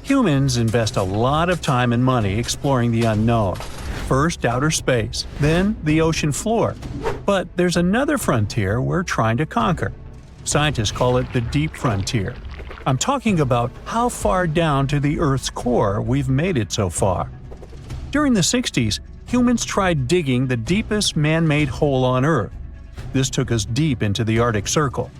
Humans invest a lot of time and money exploring the unknown. First outer space, then the ocean floor. But there's another frontier we're trying to conquer. Scientists call it the deep frontier. I'm talking about how far down to the Earth's core we've made it so far. During the 60s, humans tried digging the deepest man-made hole on Earth. This took us deep into the Arctic Circle.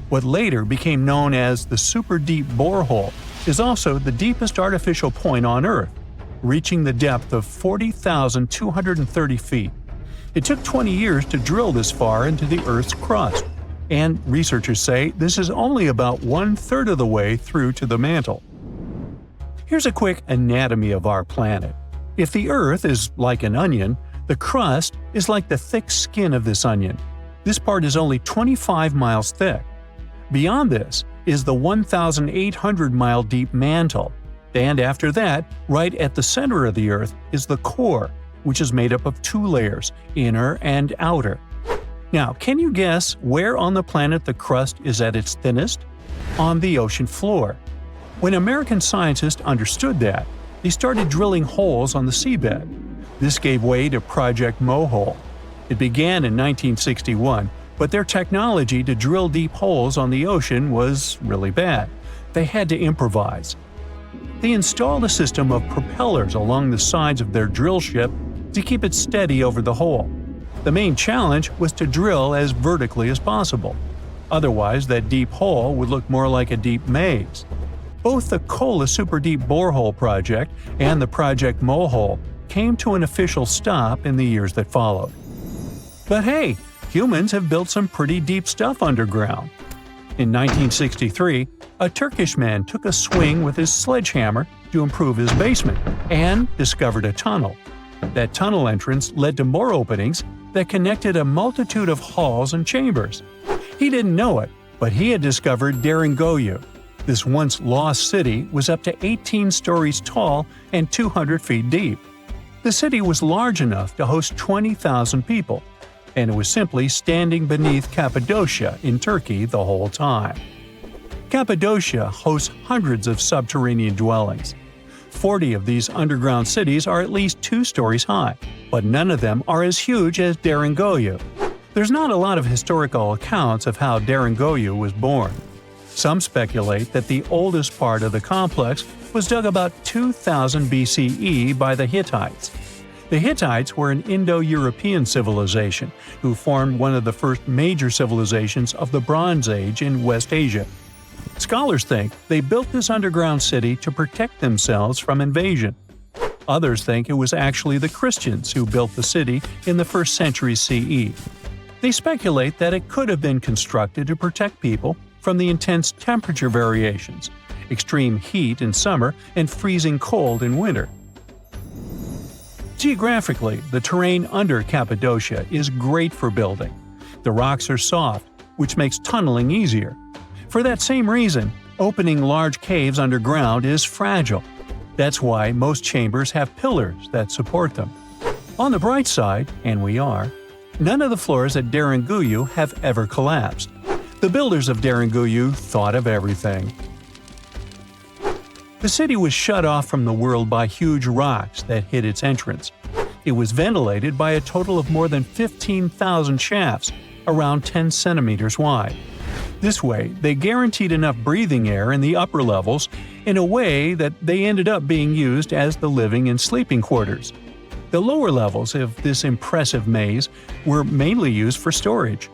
What later became known as the super deep borehole is also the deepest artificial point on Earth, reaching the depth of 40,230 feet. It took 20 years to drill this far into the Earth's crust, and researchers say this is only about 1/3 of the way through to the mantle. Here's a quick anatomy of our planet. If the Earth is like an onion, the crust is like the thick skin of this onion. This part is only 25 miles thick. Beyond this is the 1,800-mile deep mantle, and after that, right at the center of the Earth, is the core, which is made up of 2 layers, inner and outer. Now, can you guess where on the planet the crust is at its thinnest? On the ocean floor. When American scientists understood that, they started drilling holes on the seabed. This gave way to Project Mohole. It began in 1961, but their technology to drill deep holes on the ocean was really bad. They had to improvise. They installed a system of propellers along the sides of their drill ship to keep it steady over the hole. The main challenge was to drill as vertically as possible. Otherwise, that deep hole would look more like a deep maze. Both the Kola Super Deep Borehole project and the Project Mohole came to an official stop in the years that followed. But hey, humans have built some pretty deep stuff underground. In 1963, a Turkish man took a swing with his sledgehammer to improve his basement and discovered a tunnel. That tunnel entrance led to more openings that connected a multitude of halls and chambers. He didn't know it, but he had discovered Derinkuyu. This once lost city was up to 18 stories tall and 200 feet deep. The city was large enough to host 20,000 people, and it was simply standing beneath Cappadocia in Turkey the whole time. Cappadocia hosts hundreds of subterranean dwellings. 40 of these underground cities are at least 2 stories high, but none of them are as huge as Derinkuyu. There's not a lot of historical accounts of how Derinkuyu was born. Some speculate that the oldest part of the complex was dug about 2000 BCE by the Hittites. The Hittites were an Indo-European civilization who formed one of the first major civilizations of the Bronze Age in West Asia. Scholars think they built this underground city to protect themselves from invasion. Others think it was actually the Christians who built the city in the 1st century CE. They speculate that it could have been constructed to protect people from the intense temperature variations, extreme heat in summer and freezing cold in winter. Geographically, the terrain under Cappadocia is great for building. The rocks are soft, which makes tunneling easier. For that same reason, opening large caves underground is fragile. That's why most chambers have pillars that support them. On the bright side, and we are, none of the floors at Derinkuyu have ever collapsed. The builders of Derinkuyu thought of everything. The city was shut off from the world by huge rocks that hid its entrance. It was ventilated by a total of more than 15,000 shafts, around 10 centimeters wide. This way, they guaranteed enough breathing air in the upper levels in a way that they ended up being used as the living and sleeping quarters. The lower levels of this impressive maze were mainly used for storage.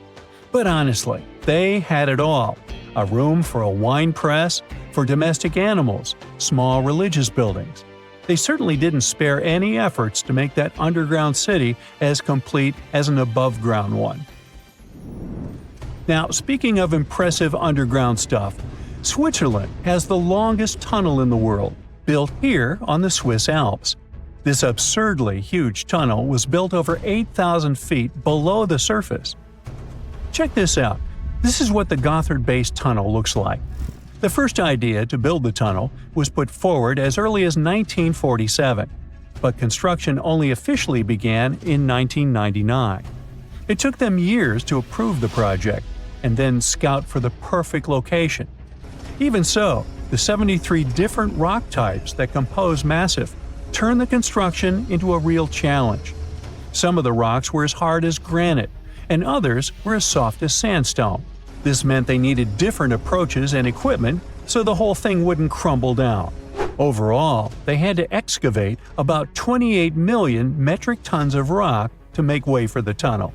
But honestly, they had it all: a room for a wine press, for domestic animals, small religious buildings. They certainly didn't spare any efforts to make that underground city as complete as an above-ground one. Now, speaking of impressive underground stuff, Switzerland has the longest tunnel in the world, built here on the Swiss Alps. This absurdly huge tunnel was built over 8,000 feet below the surface. Check this out. This is what the Gotthard Base Tunnel looks like. The first idea to build the tunnel was put forward as early as 1947, but construction only officially began in 1999. It took them years to approve the project and then scout for the perfect location. Even so, The 73 different rock types that compose Massif turned the construction into a real challenge. Some of the rocks were as hard as granite, and others were as soft as sandstone. This meant they needed different approaches and equipment so the whole thing wouldn't crumble down. Overall, they had to excavate about 28 million metric tons of rock to make way for the tunnel.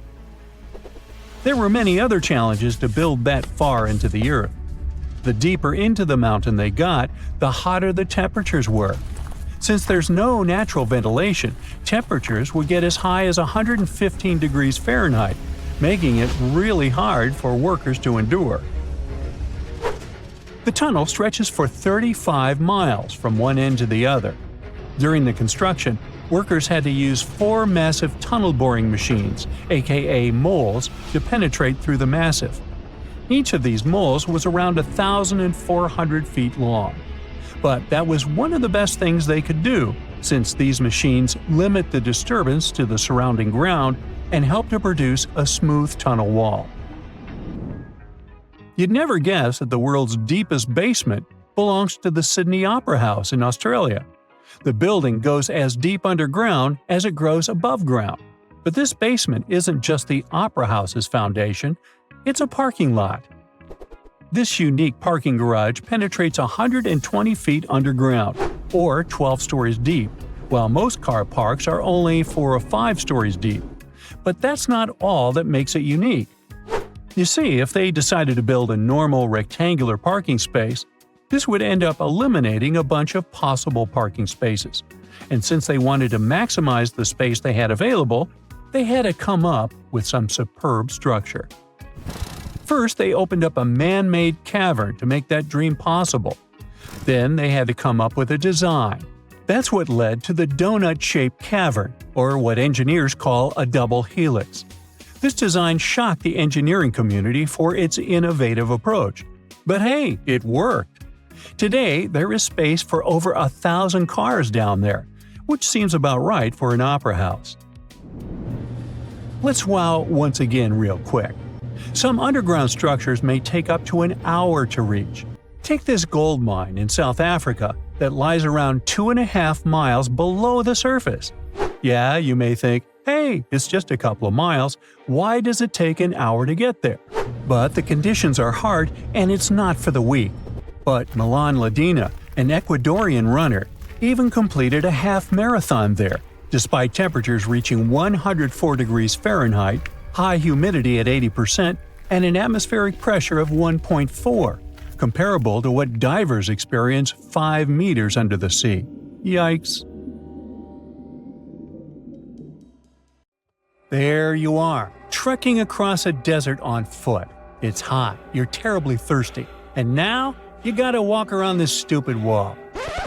There were many other challenges to build that far into the earth. The deeper into the mountain they got, the hotter the temperatures were. Since there's no natural ventilation, temperatures would get as high as 115 degrees Fahrenheit, making it really hard for workers to endure. The tunnel stretches for 35 miles from one end to the other. During the construction, workers had to use 4 massive tunnel boring machines, aka moles, to penetrate through the massif. Each of these moles was around 1,400 feet long. But that was one of the best things they could do, since these machines limit the disturbance to the surrounding ground and help to produce a smooth tunnel wall. You'd never guess that the world's deepest basement belongs to the Sydney Opera House in Australia. The building goes as deep underground as it grows above ground. But this basement isn't just the Opera House's foundation, it's a parking lot. This unique parking garage penetrates 120 feet underground, or 12 stories deep, while most car parks are only 4 or 5 stories deep. But that's not all that makes it unique. You see, if they decided to build a normal rectangular parking space, this would end up eliminating a bunch of possible parking spaces. And since they wanted to maximize the space they had available, they had to come up with some superb structure. First, they opened up a man-made cavern to make that dream possible. Then they had to come up with a design. That's what led to the donut-shaped cavern, or what engineers call a double helix. This design shocked the engineering community for its innovative approach. But hey, it worked! Today, there is space for over 1,000 cars down there, which seems about right for an opera house. Let's wow once again real quick. Some underground structures may take up to an hour to reach. Take this gold mine in South Africa that lies around 2.5 miles below the surface. Yeah, you may think, hey, it's just a couple of miles, why does it take an hour to get there? But the conditions are hard and it's not for the weak. But Milan Ladina, an Ecuadorian runner, even completed a half marathon there, despite temperatures reaching 104 degrees Fahrenheit, high humidity at 80%, and an atmospheric pressure of 1.4, comparable to what divers experience 5 meters under the sea. Yikes! There you are, trekking across a desert on foot. It's hot, you're terribly thirsty, and now you gotta walk around this stupid wall.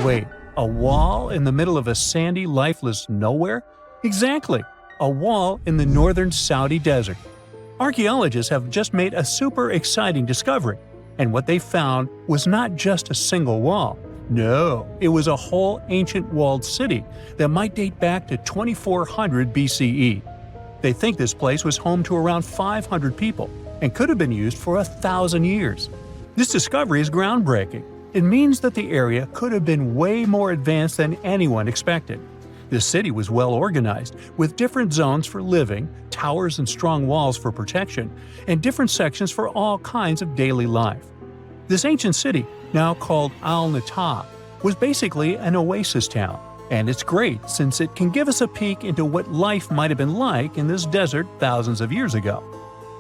Wait, a wall in the middle of a sandy, lifeless nowhere? Exactly, a wall in the northern Saudi desert. Archaeologists have just made a super exciting discovery, and what they found was not just a single wall. No, it was a whole ancient walled city that might date back to 2400 BCE. They think this place was home to around 500 people and could have been used for 1,000 years. This discovery is groundbreaking. It means that the area could have been way more advanced than anyone expected. This city was well organized, with different zones for living, towers and strong walls for protection, and different sections for all kinds of daily life. This ancient city, now called Al-Natah, was basically an oasis town. And it's great since it can give us a peek into what life might have been like in this desert thousands of years ago.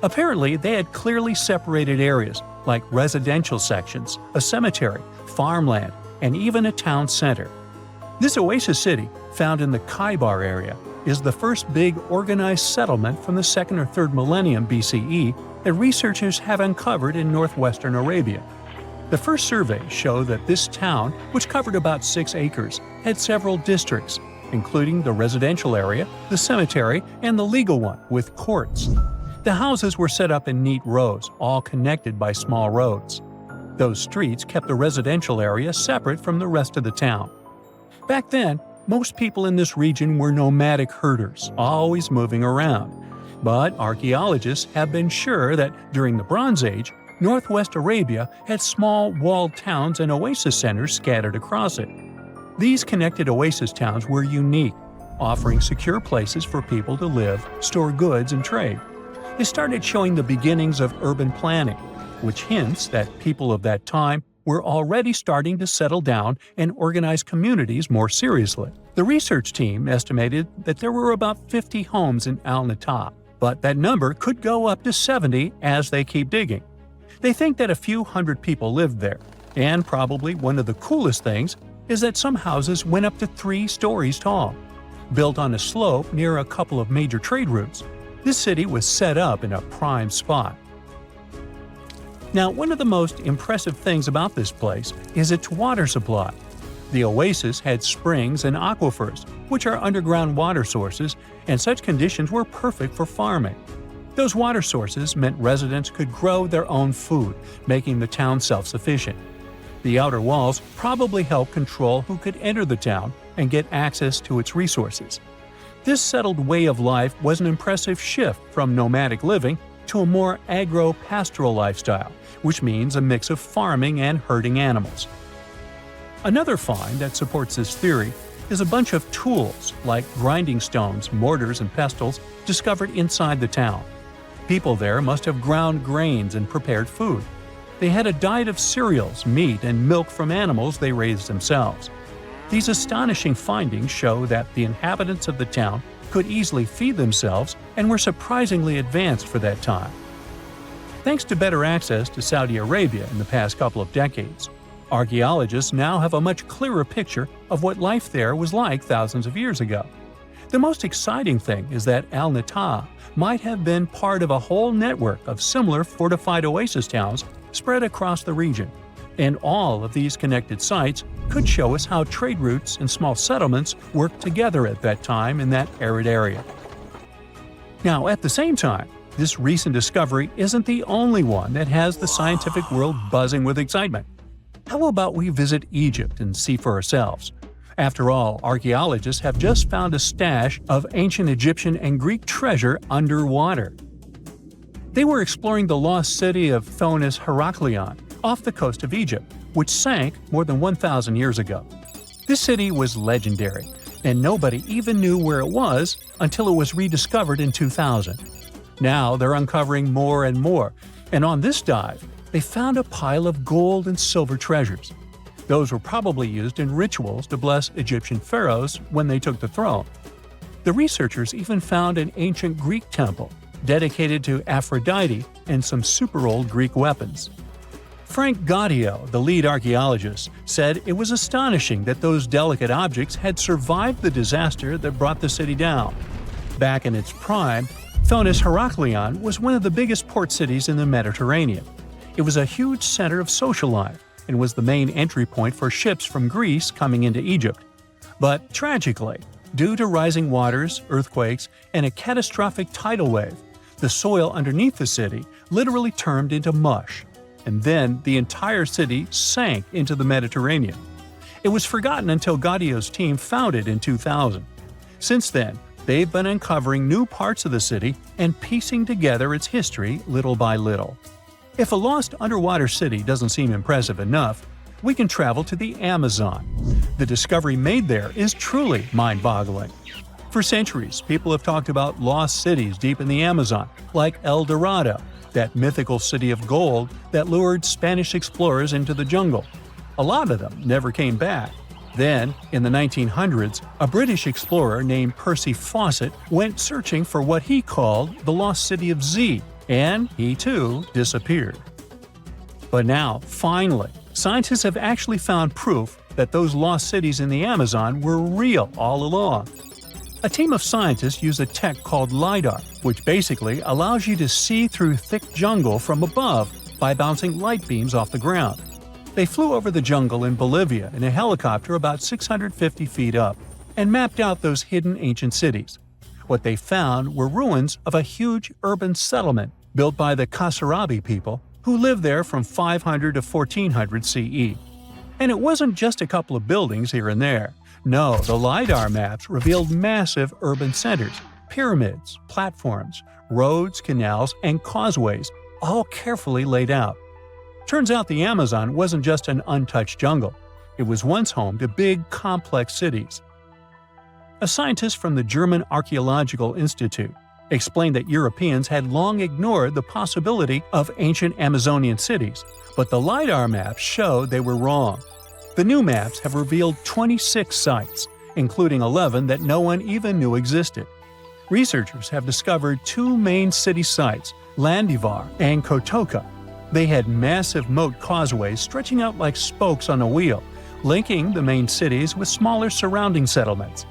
Apparently, they had clearly separated areas, like residential sections, a cemetery, farmland, and even a town center. This oasis city, found in the Khaybar area, is the first big organized settlement from the 2nd or 3rd millennium BCE that researchers have uncovered in northwestern Arabia. The first surveys show that this town, which covered about 6 acres, had several districts, including the residential area, the cemetery, and the legal one, with courts. The houses were set up in neat rows, all connected by small roads. Those streets kept the residential area separate from the rest of the town. Back then, most people in this region were nomadic herders, always moving around. But archaeologists have been sure that during the Bronze Age, Northwest Arabia had small walled towns and oasis centers scattered across it. These connected oasis towns were unique, offering secure places for people to live, store goods, and trade. They started showing the beginnings of urban planning, which hints that people of that time were already starting to settle down and organize communities more seriously. The research team estimated that there were about 50 homes in Al-Natah, but that number could go up to 70 as they keep digging. They think that a few hundred people lived there, and probably one of the coolest things is that some houses went up to 3 stories tall. Built on a slope near a couple of major trade routes, this city was set up in a prime spot. Now, one of the most impressive things about this place is its water supply. The oasis had springs and aquifers, which are underground water sources, and such conditions were perfect for farming. Those water sources meant residents could grow their own food, making the town self-sufficient. The outer walls probably helped control who could enter the town and get access to its resources. This settled way of life was an impressive shift from nomadic living to a more agro-pastoral lifestyle, which means a mix of farming and herding animals. Another find that supports this theory is a bunch of tools like grinding stones, mortars, and pestles discovered inside the town. People there must have ground grains and prepared food. They had a diet of cereals, meat, and milk from animals they raised themselves. These astonishing findings show that the inhabitants of the town could easily feed themselves and were surprisingly advanced for that time. Thanks to better access to Saudi Arabia in the past couple of decades, archaeologists now have a much clearer picture of what life there was like thousands of years ago. The most exciting thing is that Al-Natah might have been part of a whole network of similar fortified oasis towns spread across the region, and all of these connected sites could show us how trade routes and small settlements worked together at that time in that arid area. Now, at the same time, this recent discovery isn't the only one that has the scientific world buzzing with excitement. How about we visit Egypt and see for ourselves? After all, archaeologists have just found a stash of ancient Egyptian and Greek treasure underwater. They were exploring the lost city of Thonis-Heracleion off the coast of Egypt, which sank more than 1,000 years ago. This city was legendary, and nobody even knew where it was until it was rediscovered in 2000. Now they're uncovering more and more, and on this dive, they found a pile of gold and silver treasures. Those were probably used in rituals to bless Egyptian pharaohs when they took the throne. The researchers even found an ancient Greek temple dedicated to Aphrodite and some super-old Greek weapons. Frank Gotthard, the lead archaeologist, said it was astonishing that those delicate objects had survived the disaster that brought the city down. Back in its prime, Thonis-Heracleion was one of the biggest port cities in the Mediterranean. It was a huge center of social life and was the main entry point for ships from Greece coming into Egypt. But tragically, due to rising waters, earthquakes, and a catastrophic tidal wave, the soil underneath the city literally turned into mush, and then the entire city sank into the Mediterranean. It was forgotten until Gaudiyo's team found it in 2000. Since then, they've been uncovering new parts of the city and piecing together its history little by little. If a lost underwater city doesn't seem impressive enough, we can travel to the Amazon. The discovery made there is truly mind-boggling. For centuries, people have talked about lost cities deep in the Amazon, like El Dorado, that mythical city of gold that lured Spanish explorers into the jungle. A lot of them never came back. Then, in the 1900s, a British explorer named Percy Fawcett went searching for what he called the lost city of Z, and he too disappeared. But now, finally, scientists have actually found proof that those lost cities in the Amazon were real all along. A team of scientists use a tech called LiDAR, which basically allows you to see through thick jungle from above by bouncing light beams off the ground. They flew over the jungle in Bolivia in a helicopter about 650 feet up and mapped out those hidden ancient cities. What they found were ruins of a huge urban settlement built by the Kasarabi people who lived there from 500 to 1400 CE. And it wasn't just a couple of buildings here and there. No, the LiDAR maps revealed massive urban centers, pyramids, platforms, roads, canals, and causeways, all carefully laid out. Turns out the Amazon wasn't just an untouched jungle. It was once home to big, complex cities. A scientist from the German Archaeological Institute explained that Europeans had long ignored the possibility of ancient Amazonian cities, but the LiDAR maps show they were wrong. The new maps have revealed 26 sites, including 11 that no one even knew existed. Researchers have discovered two main city sites, Landivar and Kotoka. They had massive moat causeways stretching out like spokes on a wheel, linking the main cities with smaller surrounding settlements.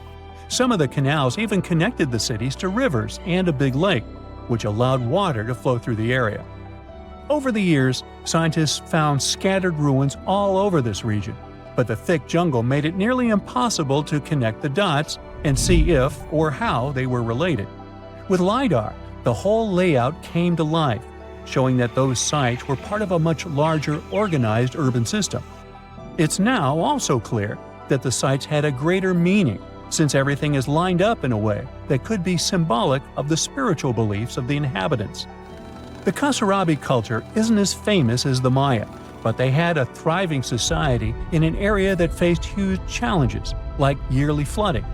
Some of the canals even connected the cities to rivers and a big lake, which allowed water to flow through the area. Over the years, scientists found scattered ruins all over this region, but the thick jungle made it nearly impossible to connect the dots and see if or how they were related. With LiDAR, the whole layout came to life, showing that those sites were part of a much larger, organized urban system. It's now also clear that the sites had a greater meaning, since everything is lined up in a way that could be symbolic of the spiritual beliefs of the inhabitants. The Kasarabi culture isn't as famous as the Maya, but they had a thriving society in an area that faced huge challenges, like yearly flooding.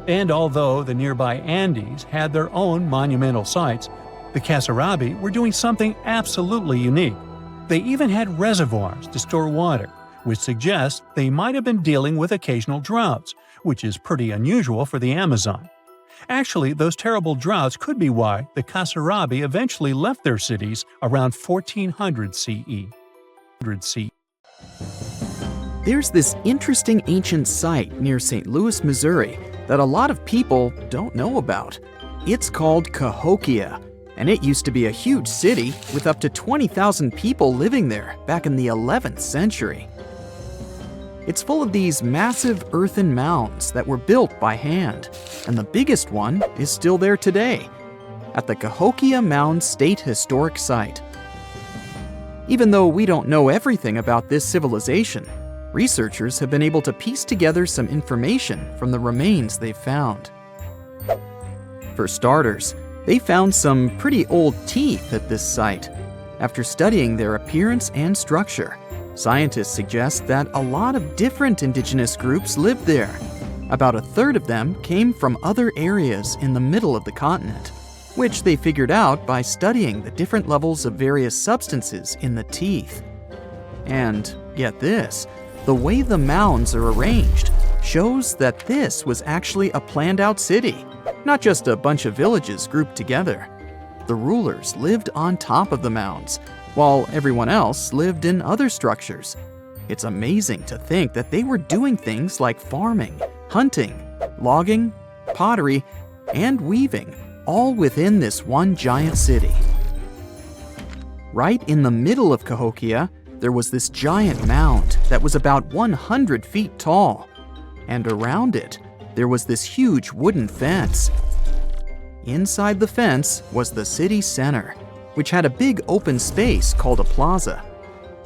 And although the nearby Andes had their own monumental sites, the Kasarabi were doing something absolutely unique. They even had reservoirs to store water, which suggests they might have been dealing with occasional droughts, which is pretty unusual for the Amazon. Actually, those terrible droughts could be why the Kasarabi eventually left their cities around 1400 CE. There's this interesting ancient site near St. Louis, Missouri, that a lot of people don't know about. It's called Cahokia, and it used to be a huge city with up to 20,000 people living there back in the 11th century. It's full of these massive earthen mounds that were built by hand, and the biggest one is still there today, at the Cahokia Mound State Historic Site. Even though we don't know everything about this civilization, researchers have been able to piece together some information from the remains they've found. For starters, they found some pretty old teeth at this site. After studying their appearance and structure, scientists suggest that a lot of different indigenous groups lived there. About a third of them came from other areas in the middle of the continent, which they figured out by studying the different levels of various substances in the teeth. And get this, the way the mounds are arranged shows that this was actually a planned-out city, not just a bunch of villages grouped together. The rulers lived on top of the mounds, while everyone else lived in other structures. It's amazing to think that they were doing things like farming, hunting, logging, pottery, and weaving, all within this one giant city. Right in the middle of Cahokia, there was this giant mound that was about 100 feet tall, and around it, there was this huge wooden fence. Inside the fence was the city center, which had a big open space called a plaza.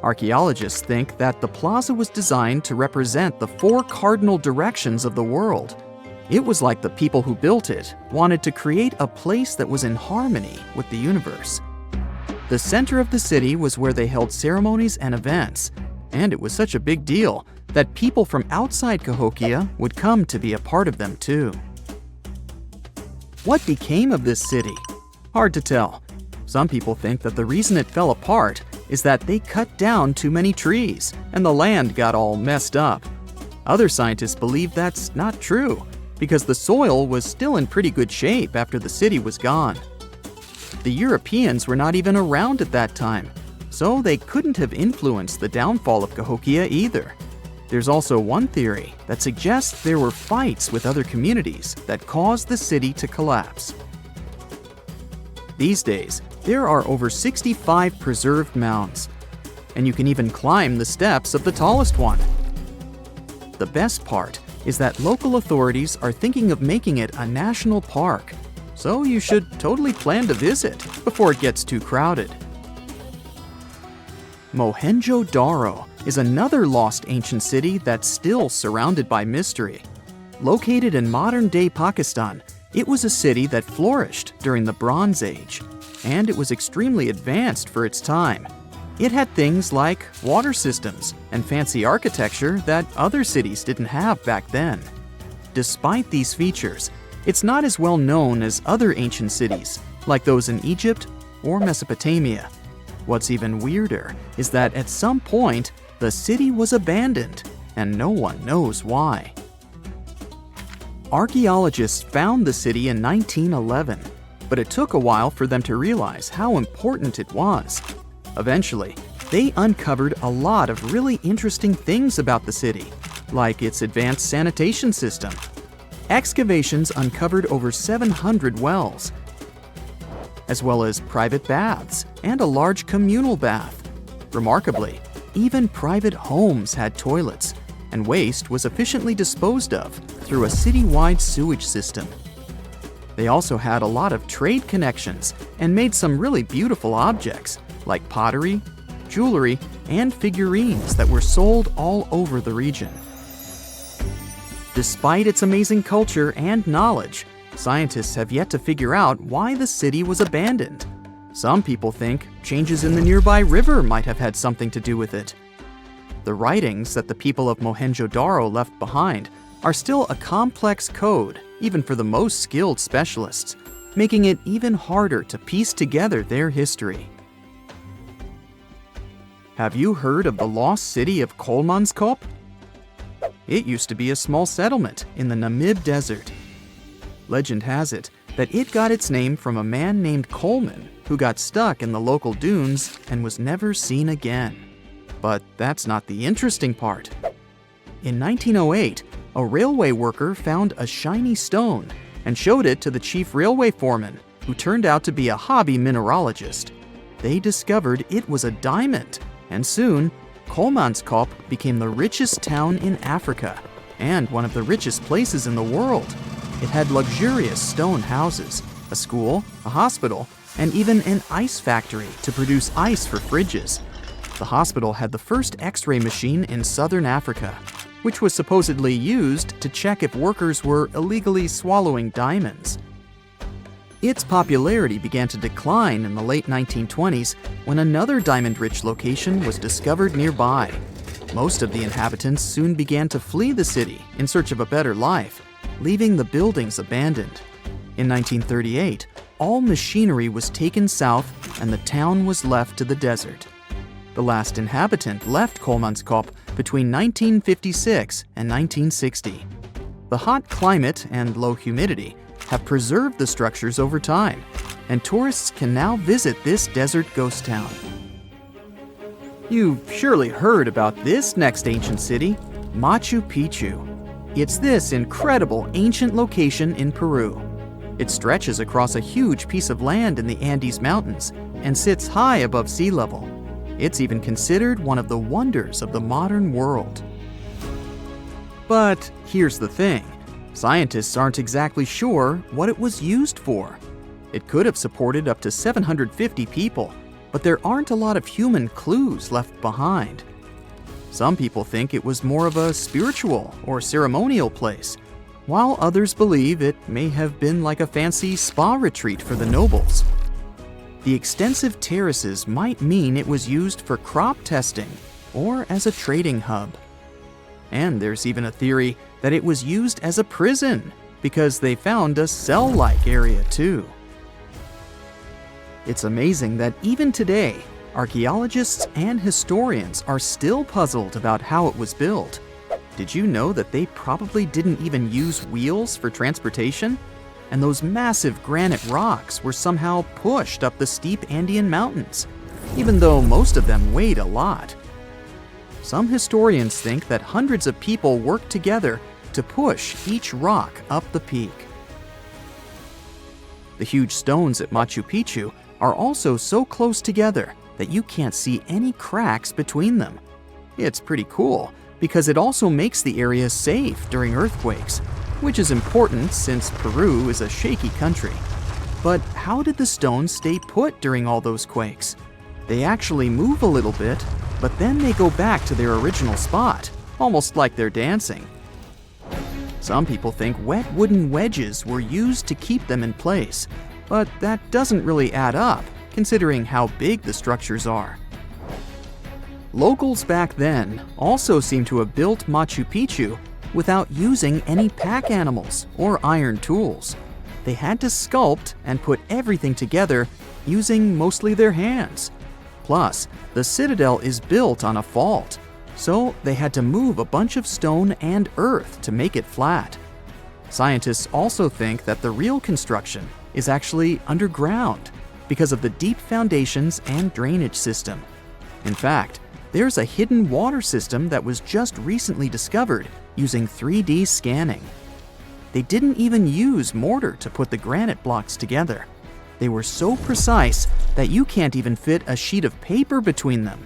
Archaeologists think that the plaza was designed to represent the 4 cardinal directions of the world. It was like the people who built it wanted to create a place that was in harmony with the universe. The center of the city was where they held ceremonies and events, and it was such a big deal that people from outside Cahokia would come to be a part of them too. What became of this city? Hard to tell. Some people think that the reason it fell apart is that they cut down too many trees and the land got all messed up. Other scientists believe that's not true because the soil was still in pretty good shape after the city was gone. The Europeans were not even around at that time, so they couldn't have influenced the downfall of Cahokia either. There's also one theory that suggests there were fights with other communities that caused the city to collapse. These days, there are over 65 preserved mounds, and you can even climb the steps of the tallest one. The best part is that local authorities are thinking of making it a national park, so you should totally plan to visit before it gets too crowded. Mohenjo Daro is another lost ancient city that's still surrounded by mystery. Located in modern-day Pakistan, it was a city that flourished during the Bronze Age, and it was extremely advanced for its time. It had things like water systems and fancy architecture that other cities didn't have back then. Despite these features, it's not as well known as other ancient cities, like those in Egypt or Mesopotamia. What's even weirder is that at some point, the city was abandoned, and no one knows why. Archaeologists found the city in 1911, but it took a while for them to realize how important it was. Eventually, they uncovered a lot of really interesting things about the city, like its advanced sanitation system. Excavations uncovered over 700 wells, as well as private baths and a large communal bath. Remarkably, even private homes had toilets, and waste was efficiently disposed of through a citywide sewage system. They also had a lot of trade connections and made some really beautiful objects, like pottery, jewelry, and figurines that were sold all over the region. Despite its amazing culture and knowledge, scientists have yet to figure out why the city was abandoned. Some people think changes in the nearby river might have had something to do with it. The writings that the people of Mohenjo Daro left behind are still a complex code, even for the most skilled specialists, making it even harder to piece together their history. Have you heard of the lost city of Kolmanskop? It used to be a small settlement in the Namib Desert. Legend has it that it got its name from a man named Coleman who got stuck in the local dunes and was never seen again. But that's not the interesting part. In 1908, a railway worker found a shiny stone and showed it to the chief railway foreman, who turned out to be a hobby mineralogist. They discovered it was a diamond, and soon, Kolmanskop became the richest town in Africa and one of the richest places in the world. It had luxurious stone houses, a school, a hospital, and even an ice factory to produce ice for fridges. The hospital had the first X-ray machine in southern Africa, which was supposedly used to check if workers were illegally swallowing diamonds. Its popularity began to decline in the late 1920s when another diamond-rich location was discovered nearby. Most of the inhabitants soon began to flee the city in search of a better life, leaving the buildings abandoned. In 1938, all machinery was taken south and the town was left to the desert. The last inhabitant left Kolmanskop between 1956 and 1960. The hot climate and low humidity have preserved the structures over time, and tourists can now visit this desert ghost town. You've surely heard about this next ancient city, Machu Picchu. It's this incredible ancient location in Peru. It stretches across a huge piece of land in the Andes Mountains and sits high above sea level. It's even considered one of the wonders of the modern world. But here's the thing. Scientists aren't exactly sure what it was used for. It could have supported up to 750 people, but there aren't a lot of human clues left behind. Some people think it was more of a spiritual or ceremonial place, while others believe it may have been like a fancy spa retreat for the nobles. The extensive terraces might mean it was used for crop testing or as a trading hub. And there's even a theory that it was used as a prison because they found a cell-like area too. It's amazing that even today, archaeologists and historians are still puzzled about how it was built. Did you know that they probably didn't even use wheels for transportation? And those massive granite rocks were somehow pushed up the steep Andean mountains, even though most of them weighed a lot. Some historians think that hundreds of people worked together to push each rock up the peak. The huge stones at Machu Picchu are also so close together that you can't see any cracks between them. It's pretty cool because it also makes the area safe during earthquakes, which is important since Peru is a shaky country. But how did the stones stay put during all those quakes? They actually move a little bit, but then they go back to their original spot, almost like they're dancing. Some people think wet wooden wedges were used to keep them in place, but that doesn't really add up, considering how big the structures are. Locals back then also seem to have built Machu Picchu without using any pack animals or iron tools. They had to sculpt and put everything together using mostly their hands. Plus, the citadel is built on a fault, so they had to move a bunch of stone and earth to make it flat. Scientists also think that the real construction is actually underground because of the deep foundations and drainage system. In fact, there's a hidden water system that was just recently discovered using 3D scanning. They didn't even use mortar to put the granite blocks together. They were so precise that you can't even fit a sheet of paper between them.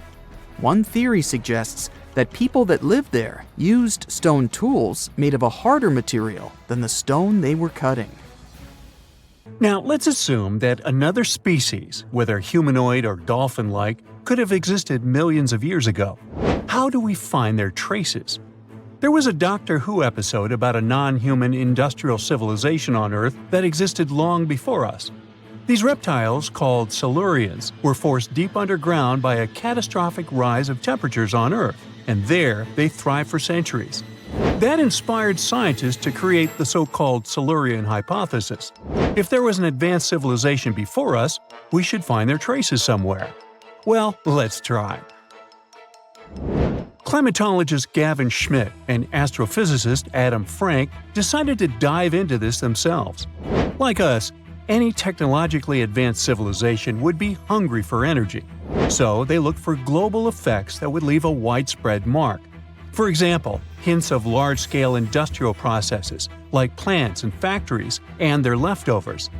One theory suggests that people that lived there used stone tools made of a harder material than the stone they were cutting. Now, let's assume that another species, whether humanoid or dolphin-like, could have existed millions of years ago. How do we find their traces? There was a Doctor Who episode about a non-human industrial civilization on Earth that existed long before us. These reptiles, called Silurians, were forced deep underground by a catastrophic rise of temperatures on Earth, and there they thrived for centuries. That inspired scientists to create the so-called Silurian hypothesis. If there was an advanced civilization before us, we should find their traces somewhere. Well, let's try. Climatologist Gavin Schmidt and astrophysicist Adam Frank decided to dive into this themselves. Like us, any technologically advanced civilization would be hungry for energy, so they looked for global effects that would leave a widespread mark. For example, hints of large-scale industrial processes, like plants and factories, and their leftovers.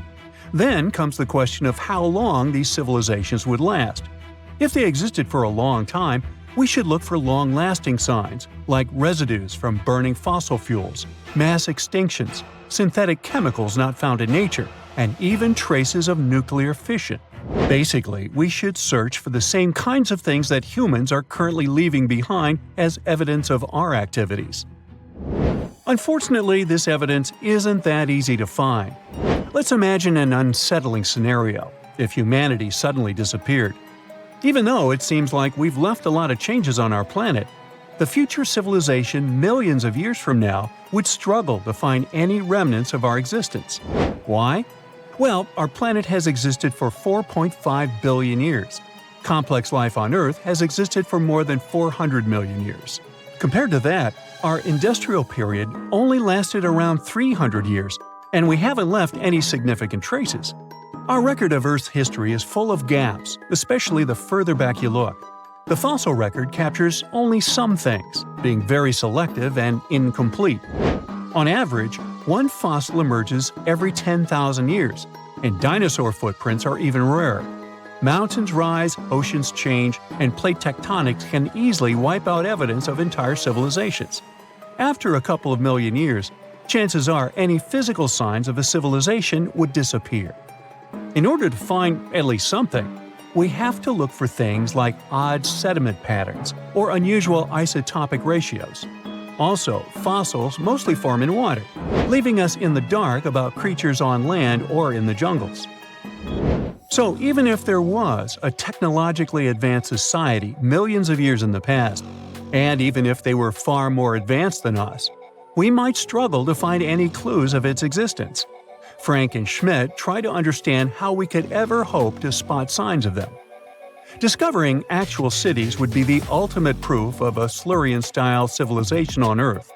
Then comes the question of how long these civilizations would last. If they existed for a long time, we should look for long-lasting signs, like residues from burning fossil fuels, mass extinctions, synthetic chemicals not found in nature, and even traces of nuclear fission. Basically, we should search for the same kinds of things that humans are currently leaving behind as evidence of our activities. Unfortunately, this evidence isn't that easy to find. Let's imagine an unsettling scenario if humanity suddenly disappeared. Even though it seems like we've left a lot of changes on our planet, the future civilization millions of years from now would struggle to find any remnants of our existence. Why? Well, our planet has existed for 4.5 billion years. Complex life on Earth has existed for more than 400 million years. Compared to that, our industrial period only lasted around 300 years, and we haven't left any significant traces. Our record of Earth's history is full of gaps, especially the further back you look. The fossil record captures only some things, being very selective and incomplete. On average, one fossil emerges every 10,000 years, and dinosaur footprints are even rarer. Mountains rise, oceans change, and plate tectonics can easily wipe out evidence of entire civilizations. After a couple of million years, chances are any physical signs of a civilization would disappear. In order to find at least something, we have to look for things like odd sediment patterns or unusual isotopic ratios. Also, fossils mostly form in water, leaving us in the dark about creatures on land or in the jungles. So even if there was a technologically advanced society millions of years in the past, and even if they were far more advanced than us, we might struggle to find any clues of its existence. Frank and Schmidt try to understand how we could ever hope to spot signs of them. Discovering actual cities would be the ultimate proof of a Silurian-style civilization on Earth.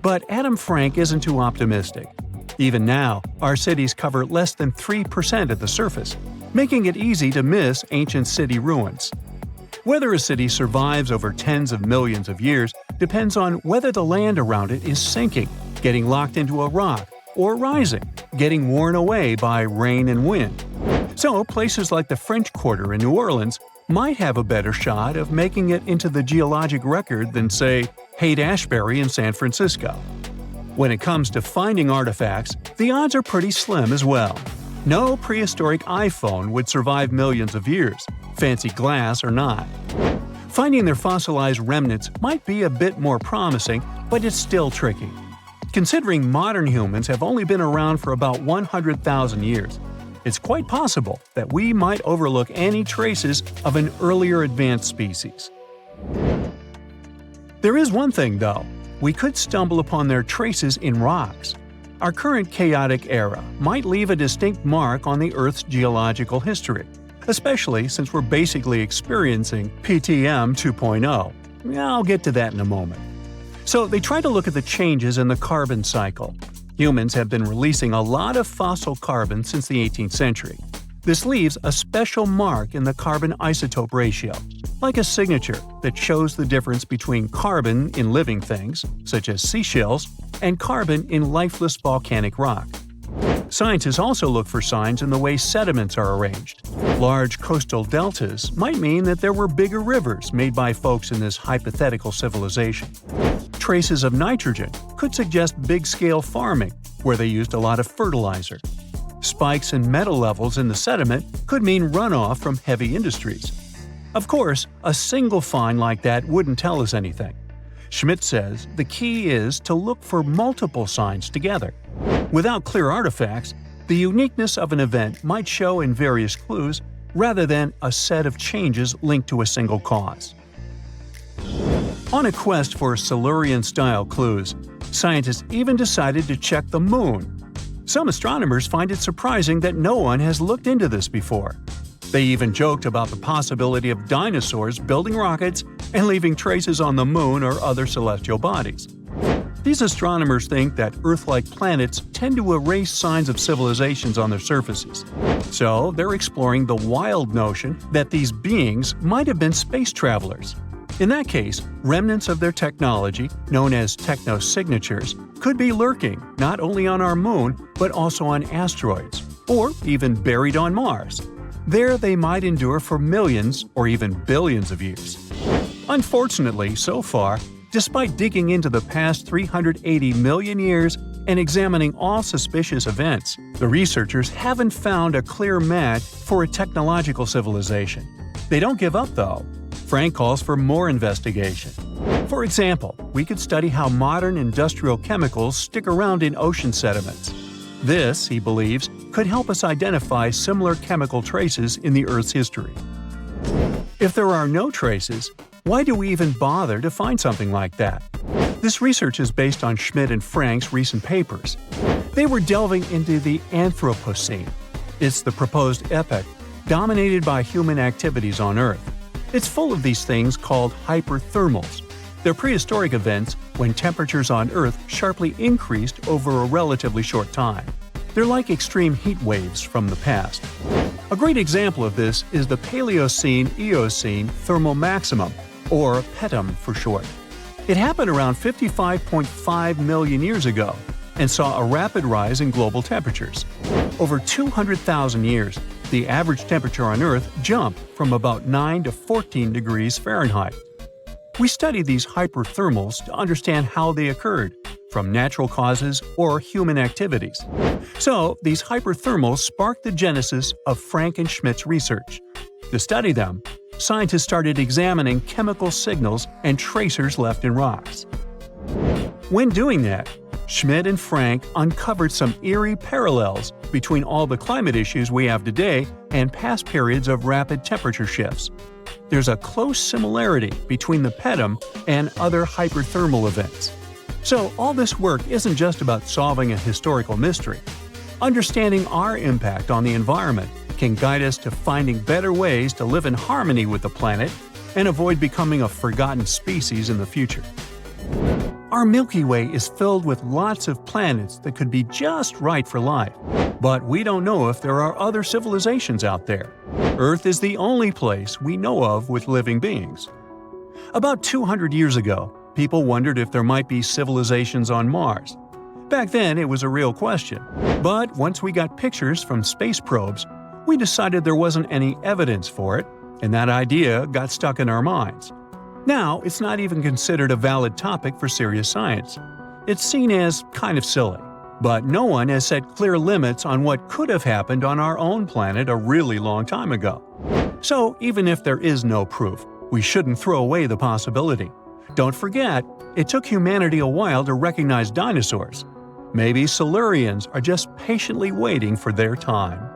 But Adam Frank isn't too optimistic. Even now, our cities cover less than 3% of the surface, making it easy to miss ancient city ruins. Whether a city survives over tens of millions of years depends on whether the land around it is sinking, getting locked into a rock, or rising, getting worn away by rain and wind. So places like the French Quarter in New Orleans might have a better shot of making it into the geologic record than, say, Haight-Ashbury in San Francisco. When it comes to finding artifacts, the odds are pretty slim as well. No prehistoric iPhone would survive millions of years, fancy glass or not. Finding their fossilized remnants might be a bit more promising, but it's still tricky. Considering modern humans have only been around for about 100,000 years, it's quite possible that we might overlook any traces of an earlier advanced species. There is one thing, though. We could stumble upon their traces in rocks. Our current chaotic era might leave a distinct mark on the Earth's geological history, especially since we're basically experiencing PTM 2.0. I'll get to that in a moment. So they try to look at the changes in the carbon cycle. Humans have been releasing a lot of fossil carbon since the 18th century. This leaves a special mark in the carbon isotope ratio, like a signature that shows the difference between carbon in living things, such as seashells, and carbon in lifeless volcanic rock. Scientists also look for signs in the way sediments are arranged. Large coastal deltas might mean that there were bigger rivers made by folks in this hypothetical civilization. Traces of nitrogen could suggest big-scale farming, where they used a lot of fertilizer. Spikes in metal levels in the sediment could mean runoff from heavy industries. Of course, a single find like that wouldn't tell us anything. Schmidt says the key is to look for multiple signs together. Without clear artifacts, the uniqueness of an event might show in various clues rather than a set of changes linked to a single cause. On a quest for Silurian-style clues, scientists even decided to check the moon. Some astronomers find it surprising that no one has looked into this before. They even joked about the possibility of dinosaurs building rockets and leaving traces on the moon or other celestial bodies. These astronomers think that Earth-like planets tend to erase signs of civilizations on their surfaces. So they're exploring the wild notion that these beings might have been space travelers. In that case, remnants of their technology, known as technosignatures, could be lurking not only on our moon but also on asteroids, or even buried on Mars. There they might endure for millions or even billions of years. Unfortunately, so far, despite digging into the past 380 million years and examining all suspicious events, the researchers haven't found a clear match for a technological civilization. They don't give up, though. Frank calls for more investigation. For example, we could study how modern industrial chemicals stick around in ocean sediments. This, he believes, could help us identify similar chemical traces in the Earth's history. If there are no traces, why do we even bother to find something like that? This research is based on Schmidt and Frank's recent papers. They were delving into the Anthropocene. It's the proposed epoch dominated by human activities on Earth. It's full of these things called hyperthermals. They're prehistoric events when temperatures on Earth sharply increased over a relatively short time. They're like extreme heat waves from the past. A great example of this is the Paleocene-Eocene thermal maximum, or PETM for short. It happened around 55.5 million years ago and saw a rapid rise in global temperatures. Over 200,000 years, the average temperature on Earth jumped from about 9 to 14 degrees Fahrenheit. We study these hyperthermals to understand how they occurred, from natural causes or human activities. So, these hyperthermals sparked the genesis of Frank and Schmidt's research. To study them, scientists started examining chemical signals and tracers left in rocks. When doing that, Schmidt and Frank uncovered some eerie parallels between all the climate issues we have today and past periods of rapid temperature shifts. There's a close similarity between the PETM and other hyperthermal events. So all this work isn't just about solving a historical mystery. Understanding our impact on the environment can guide us to finding better ways to live in harmony with the planet and avoid becoming a forgotten species in the future. Our Milky Way is filled with lots of planets that could be just right for life, but we don't know if there are other civilizations out there. Earth is the only place we know of with living beings. About 200 years ago, people wondered if there might be civilizations on Mars. Back then, it was a real question, but once we got pictures from space probes, we decided there wasn't any evidence for it, and that idea got stuck in our minds. Now, it's not even considered a valid topic for serious science. It's seen as kind of silly. But no one has set clear limits on what could have happened on our own planet a really long time ago. So, even if there is no proof, we shouldn't throw away the possibility. Don't forget, it took humanity a while to recognize dinosaurs. Maybe Silurians are just patiently waiting for their time.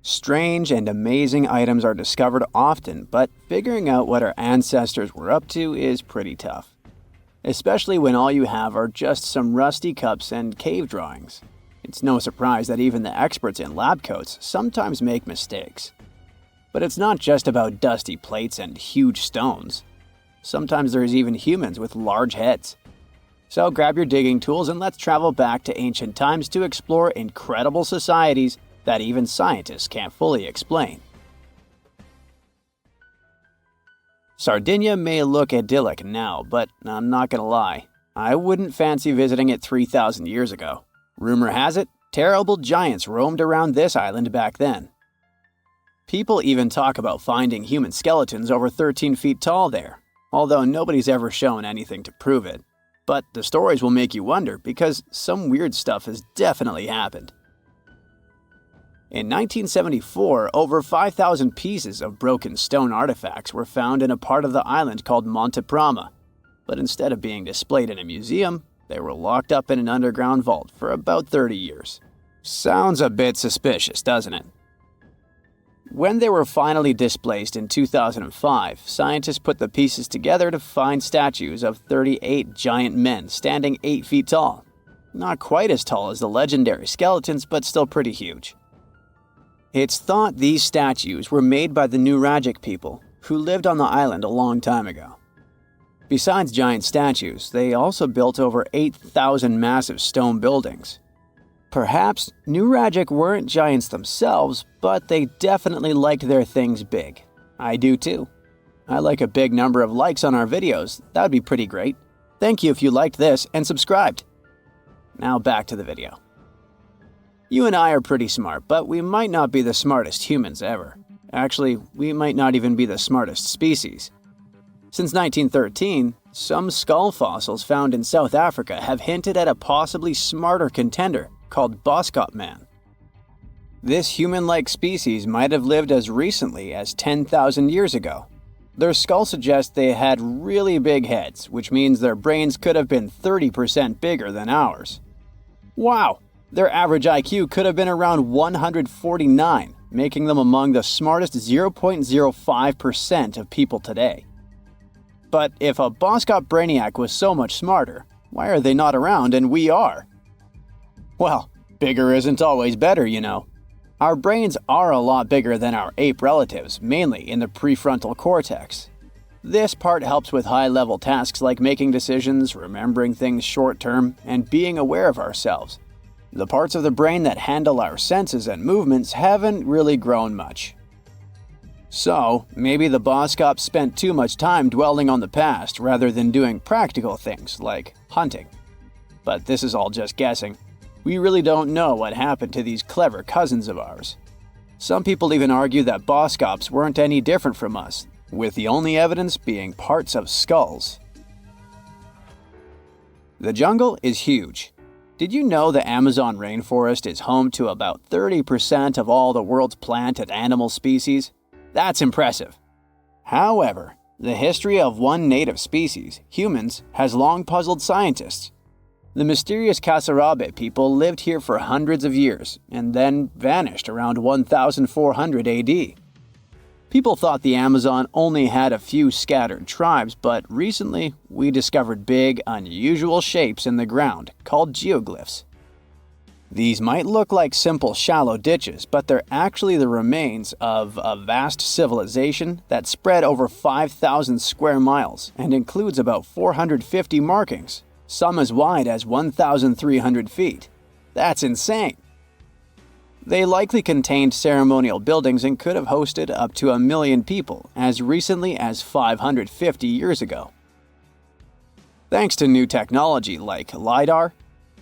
Strange and amazing items are discovered often, but figuring out what our ancestors were up to is pretty tough. Especially when all you have are just some rusty cups and cave drawings. It's no surprise that even the experts in lab coats sometimes make mistakes. But it's not just about dusty plates and huge stones. Sometimes there's even humans with large heads. So grab your digging tools and let's travel back to ancient times to explore incredible societies that even scientists can't fully explain. Sardinia may look idyllic now, but I'm not gonna lie, I wouldn't fancy visiting it 3,000 years ago. Rumor has it, terrible giants roamed around this island back then. People even talk about finding human skeletons over 13 feet tall there, although nobody's ever shown anything to prove it. But the stories will make you wonder because some weird stuff has definitely happened. In 1974, over 5,000 pieces of broken stone artifacts were found in a part of the island called Monte Prama, but instead of being displayed in a museum, they were locked up in an underground vault for about 30 years. Sounds a bit suspicious, doesn't it? When they were finally displaced in 2005, scientists put the pieces together to find statues of 38 giant men standing 8 feet tall. Not quite as tall as the legendary skeletons, but still pretty huge. It's thought these statues were made by the Nuragic people, who lived on the island a long time ago. Besides giant statues, they also built over 8,000 massive stone buildings. Perhaps Nuragic weren't giants themselves, but they definitely liked their things big. I do too. I like a big number of likes on our videos. That would be pretty great. Thank you if you liked this and subscribed. Now back to the video. You and I are pretty smart, but we might not be the smartest humans ever. Actually, we might not even be the smartest species. Since 1913, some skull fossils found in South Africa have hinted at a possibly smarter contender called Boskop man. This human-like species might have lived as recently as 10,000 years ago. Their skull suggests they had really big heads, which means their brains could have been 30% bigger than ours. Wow! Their average IQ could have been around 149, making them among the smartest 0.05% of people today. But if a Boskop brainiac was so much smarter, why are they not around and we are? Well, bigger isn't always better, you know. Our brains are a lot bigger than our ape relatives, mainly in the prefrontal cortex. This part helps with high-level tasks like making decisions, remembering things short-term, and being aware of ourselves. The parts of the brain that handle our senses and movements haven't really grown much. So, maybe the Boskop spent too much time dwelling on the past rather than doing practical things like hunting. But this is all just guessing. We really don't know what happened to these clever cousins of ours. Some people even argue that Boskops weren't any different from us, with the only evidence being parts of skulls. The jungle is huge. Did you know the Amazon rainforest is home to about 30% of all the world's plant and animal species? That's impressive. However, the history of one native species, humans, has long puzzled scientists. The mysterious Kasarabe people lived here for hundreds of years and then vanished around 1400 AD. People thought the Amazon only had a few scattered tribes, but recently we discovered big, unusual shapes in the ground called geoglyphs. These might look like simple shallow ditches, but they're actually the remains of a vast civilization that spread over 5,000 square miles and includes about 450 markings, some as wide as 1,300 feet. That's insane! They likely contained ceremonial buildings and could have hosted up to 1 million people as recently as 550 years ago. Thanks to new technology like LiDAR,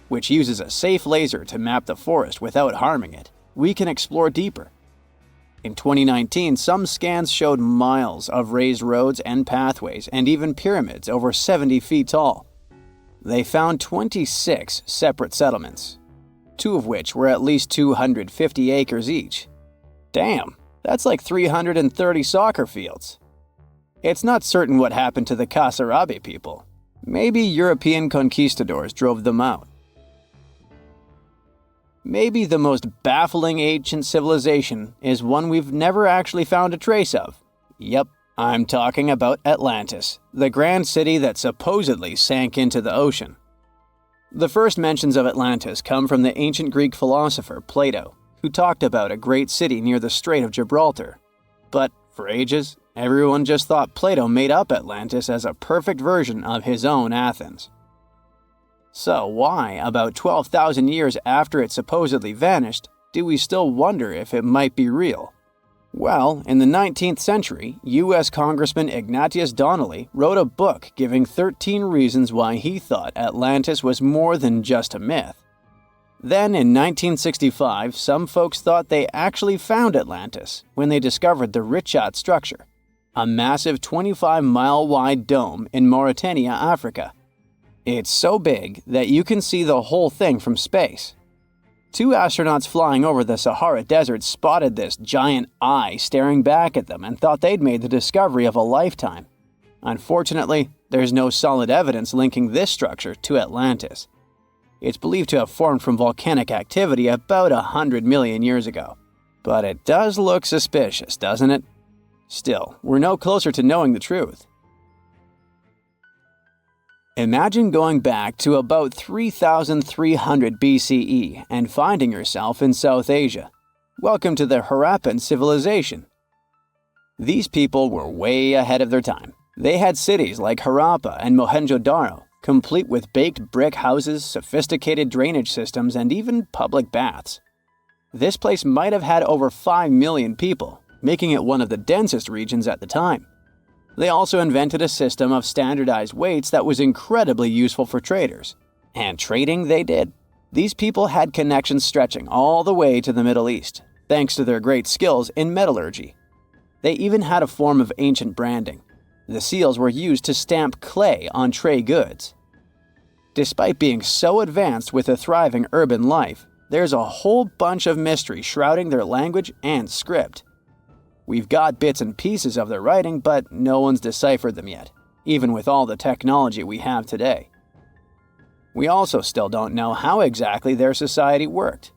which uses a safe laser to map the forest without harming it, we can explore deeper. In 2019, some scans showed miles of raised roads and pathways and even pyramids over 70 feet tall. They found 26 separate settlements, 2 of which were at least 250 acres each. Damn, that's like 330 soccer fields. It's not certain what happened to the Kasarabe people. Maybe European conquistadors drove them out. Maybe the most baffling ancient civilization is one we've never actually found a trace of. Yep, I'm talking about Atlantis, the grand city that supposedly sank into the ocean. The first mentions of Atlantis come from the ancient Greek philosopher Plato, who talked about a great city near the Strait of Gibraltar. But for ages, everyone just thought Plato made up Atlantis as a perfect version of his own Athens. So why, about 12,000 years after it supposedly vanished, do we still wonder if it might be real? Well, in the 19th century, U.S. Congressman Ignatius Donnelly wrote a book giving 13 reasons why he thought Atlantis was more than just a myth. Then, in 1965, some folks thought they actually found Atlantis when they discovered the Richat structure, a massive 25-mile-wide dome in Mauritania, Africa. It's so big that you can see the whole thing from space. 2 astronauts flying over the Sahara Desert spotted this giant eye staring back at them and thought they'd made the discovery of a lifetime. Unfortunately, there's no solid evidence linking this structure to Atlantis. It's believed to have formed from volcanic activity about 100 million years ago. But it does look suspicious, doesn't it? Still, we're no closer to knowing the truth. Imagine going back to about 3,300 BCE and finding yourself in South Asia. Welcome to the Harappan civilization. These people were way ahead of their time. They had cities like Harappa and Mohenjo Daro, complete with baked brick houses, sophisticated drainage systems, and even public baths. This place might have had over 5 million people, making it one of the densest regions at the time. They also invented a system of standardized weights that was incredibly useful for traders. And trading they did. These people had connections stretching all the way to the Middle East, thanks to their great skills in metallurgy. They even had a form of ancient branding. The seals were used to stamp clay on trade goods. Despite being so advanced with a thriving urban life, there's a whole bunch of mystery shrouding their language and script. We've got bits and pieces of their writing, but no one's deciphered them yet, even with all the technology we have today. We also still don't know how exactly their society worked.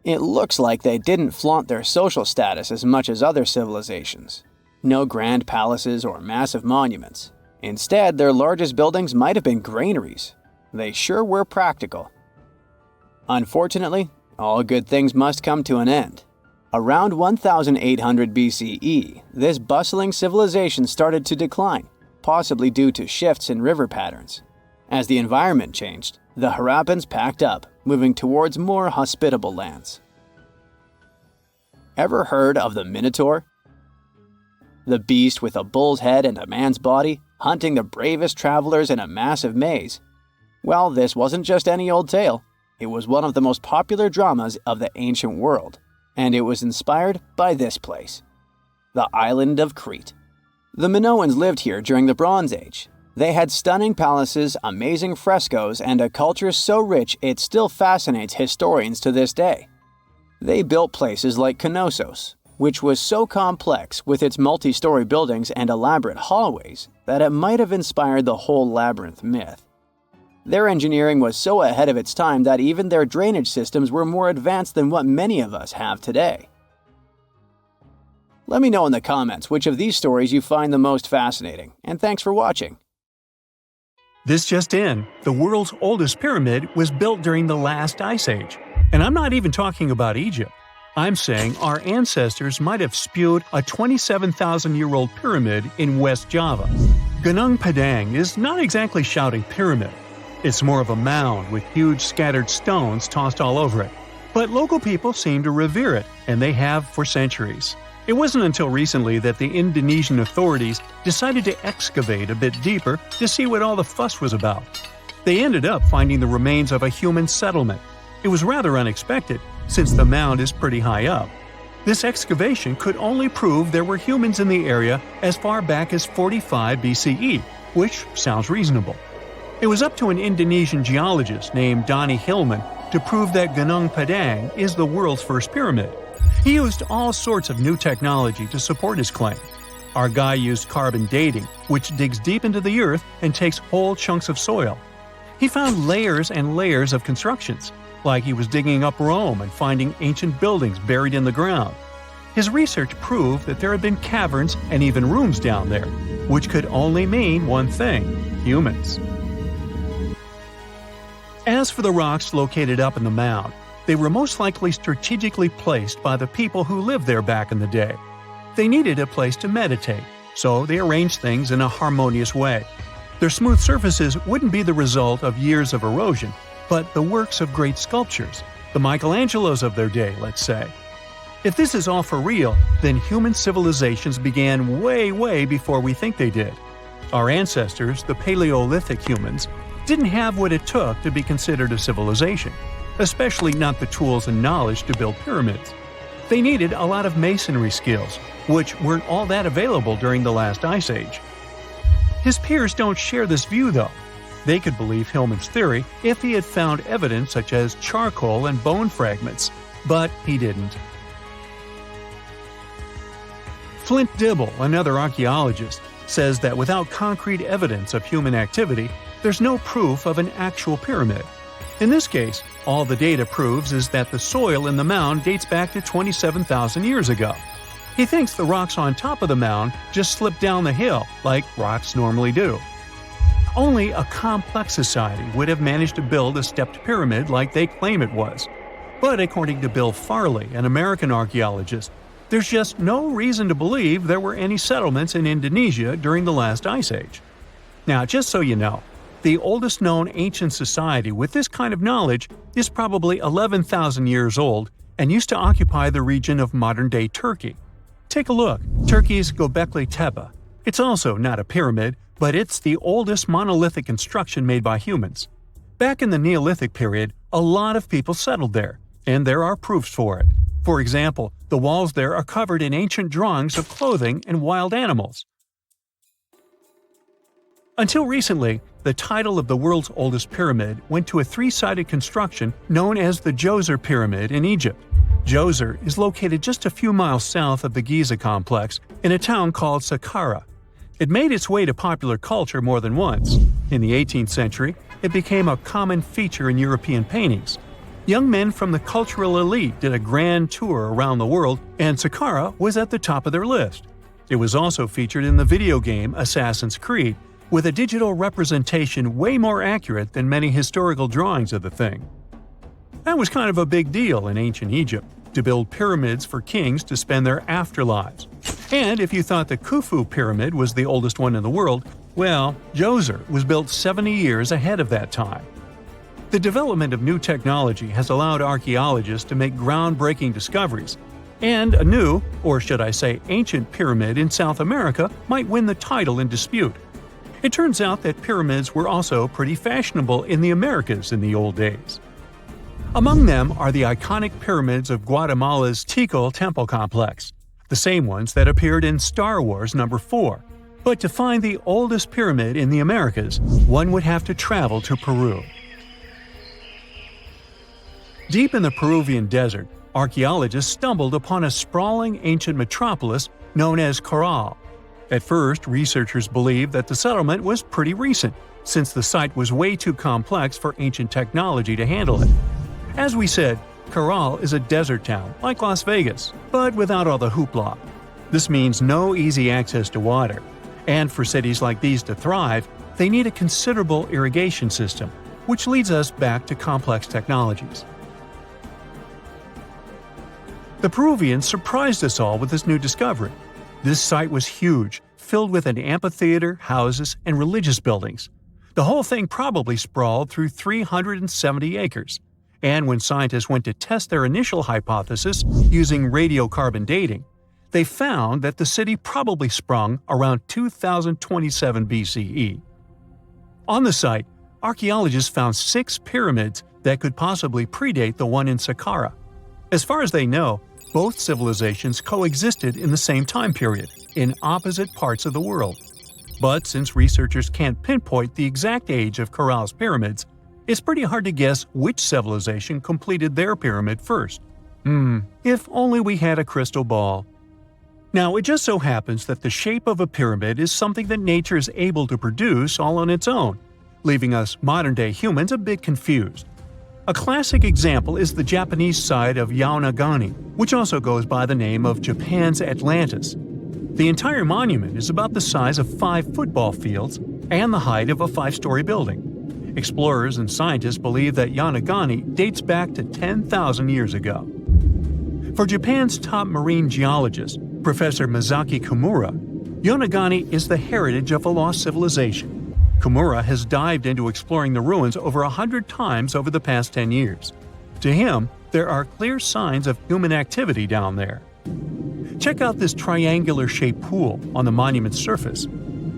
It looks like they didn't flaunt their social status as much as other civilizations. No grand palaces or massive monuments. Instead, their largest buildings might have been granaries. They sure were practical. Unfortunately, all good things must come to an end. Around 1800 BCE, this bustling civilization started to decline, possibly due to shifts in river patterns. As the environment changed, the Harappans packed up, moving towards more hospitable lands. Ever heard of the Minotaur? The beast with a bull's head and a man's body, hunting the bravest travelers in a massive maze. Well, this wasn't just any old tale. It was one of the most popular dramas of the ancient world. And it was inspired by this place, the island of Crete. The Minoans lived here during the Bronze Age. They had stunning palaces, amazing frescoes, and a culture so rich it still fascinates historians to this day. They built places like Knossos, which was so complex with its multi-story buildings and elaborate hallways that it might have inspired the whole labyrinth myth. Their engineering was so ahead of its time that even their drainage systems were more advanced than what many of us have today. Let me know in the comments which of these stories you find the most fascinating, and thanks for watching. This just in, the world's oldest pyramid was built during the last ice age. And I'm not even talking about Egypt. I'm saying our ancestors might have spewed a 27,000-year-old pyramid in West Java. Gunung Padang is not exactly shouting pyramid. It's more of a mound with huge scattered stones tossed all over it. But local people seem to revere it, and they have for centuries. It wasn't until recently that the Indonesian authorities decided to excavate a bit deeper to see what all the fuss was about. They ended up finding the remains of a human settlement. It was rather unexpected, since the mound is pretty high up. This excavation could only prove there were humans in the area as far back as 45 BCE, which sounds reasonable. It was up to an Indonesian geologist named Donny Hillman to prove that Gunung Padang is the world's first pyramid. He used all sorts of new technology to support his claim. Our guy used carbon dating, which digs deep into the earth and takes whole chunks of soil. He found layers and layers of constructions. like he was digging up Rome and finding ancient buildings buried in the ground. His research proved that there had been caverns and even rooms down there, which could only mean one thing: humans. As for the rocks located up in the mound, they were most likely strategically placed by the people who lived there back in the day. They needed a place to meditate, so they arranged things in a harmonious way. Their smooth surfaces wouldn't be the result of years of erosion, but the works of great sculptures, the Michelangelos of their day, let's say. If this is all for real, then human civilizations began way before we think they did. Our ancestors, the Paleolithic humans, didn't have what it took to be considered a civilization, especially not the tools and knowledge to build pyramids. They needed a lot of masonry skills, which weren't all that available during the last ice age. His peers don't share this view, though. They could believe Hillman's theory if he had found evidence such as charcoal and bone fragments, but he didn't. Flint Dibble, another archaeologist, says that without concrete evidence of human activity, there's no proof of an actual pyramid. In this case, all the data proves is that the soil in the mound dates back to 27,000 years ago. He thinks the rocks on top of the mound just slipped down the hill, like rocks normally do. Only a complex society would have managed to build a stepped pyramid like they claim it was. But according to Bill Farley, an American archaeologist, there's just no reason to believe there were any settlements in Indonesia during the last ice age. Now, just so you know, the oldest known ancient society with this kind of knowledge is probably 11,000 years old and used to occupy the region of modern-day Turkey. Take a look, Turkey's Göbekli Tepe. It's also not a pyramid, but it's the oldest monolithic construction made by humans. Back in the Neolithic period, a lot of people settled there, and there are proofs for it. For example, the walls there are covered in ancient drawings of clothing and wild animals. Until recently, the title of the world's oldest pyramid went to a three-sided construction known as the Djoser Pyramid in Egypt. Djoser is located just a few miles south of the Giza complex in a town called Saqqara. It made its way to popular culture more than once. In the 18th century, it became a common feature in European paintings. Young men from the cultural elite did a grand tour around the world, and Saqqara was at the top of their list. It was also featured in the video game Assassin's Creed, with a digital representation way more accurate than many historical drawings of the thing. That was kind of a big deal in ancient Egypt, to build pyramids for kings to spend their afterlives. And if you thought the Khufu pyramid was the oldest one in the world, well, Djoser was built 70 years ahead of that time. The development of new technology has allowed archaeologists to make groundbreaking discoveries, and a new, or should I say ancient pyramid in South America might win the title in dispute. It turns out that pyramids were also pretty fashionable in the Americas in the old days. Among them are the iconic pyramids of Guatemala's Tikal temple complex, the same ones that appeared in Star Wars No. 4. But to find the oldest pyramid in the Americas, one would have to travel to Peru. Deep in the Peruvian desert, archaeologists stumbled upon a sprawling ancient metropolis known as Caral. At first, researchers believed that the settlement was pretty recent, since the site was way too complex for ancient technology to handle it. As we said, Caral is a desert town, like Las Vegas, but without all the hoopla. This means no easy access to water. And for cities like these to thrive, they need a considerable irrigation system, which leads us back to complex technologies. The Peruvians surprised us all with this new discovery. This site was huge, filled with an amphitheater, houses, and religious buildings. The whole thing probably sprawled through 370 acres. And when scientists went to test their initial hypothesis using radiocarbon dating, they found that the city probably sprung around 2027 BCE. On the site, archaeologists found 6 pyramids that could possibly predate the one in Saqqara. As far as they know, both civilizations coexisted in the same time period, in opposite parts of the world. But since researchers can't pinpoint the exact age of Caral's pyramids, it's pretty hard to guess which civilization completed their pyramid first. If only we had a crystal ball. Now, it just so happens that the shape of a pyramid is something that nature is able to produce all on its own, leaving us modern-day humans a bit confused. A classic example is the Japanese side of Yonaguni, which also goes by the name of Japan's Atlantis. The entire monument is about the size of 5 football fields and the height of a 5-story building. Explorers and scientists believe that Yonaguni dates back to 10,000 years ago. For Japan's top marine geologist, Professor Masaki Kimura, Yonaguni is the heritage of a lost civilization. Kimura has dived into exploring the ruins over 100 times over the past 10 years. To him, there are clear signs of human activity down there. Check out this triangular-shaped pool on the monument's surface.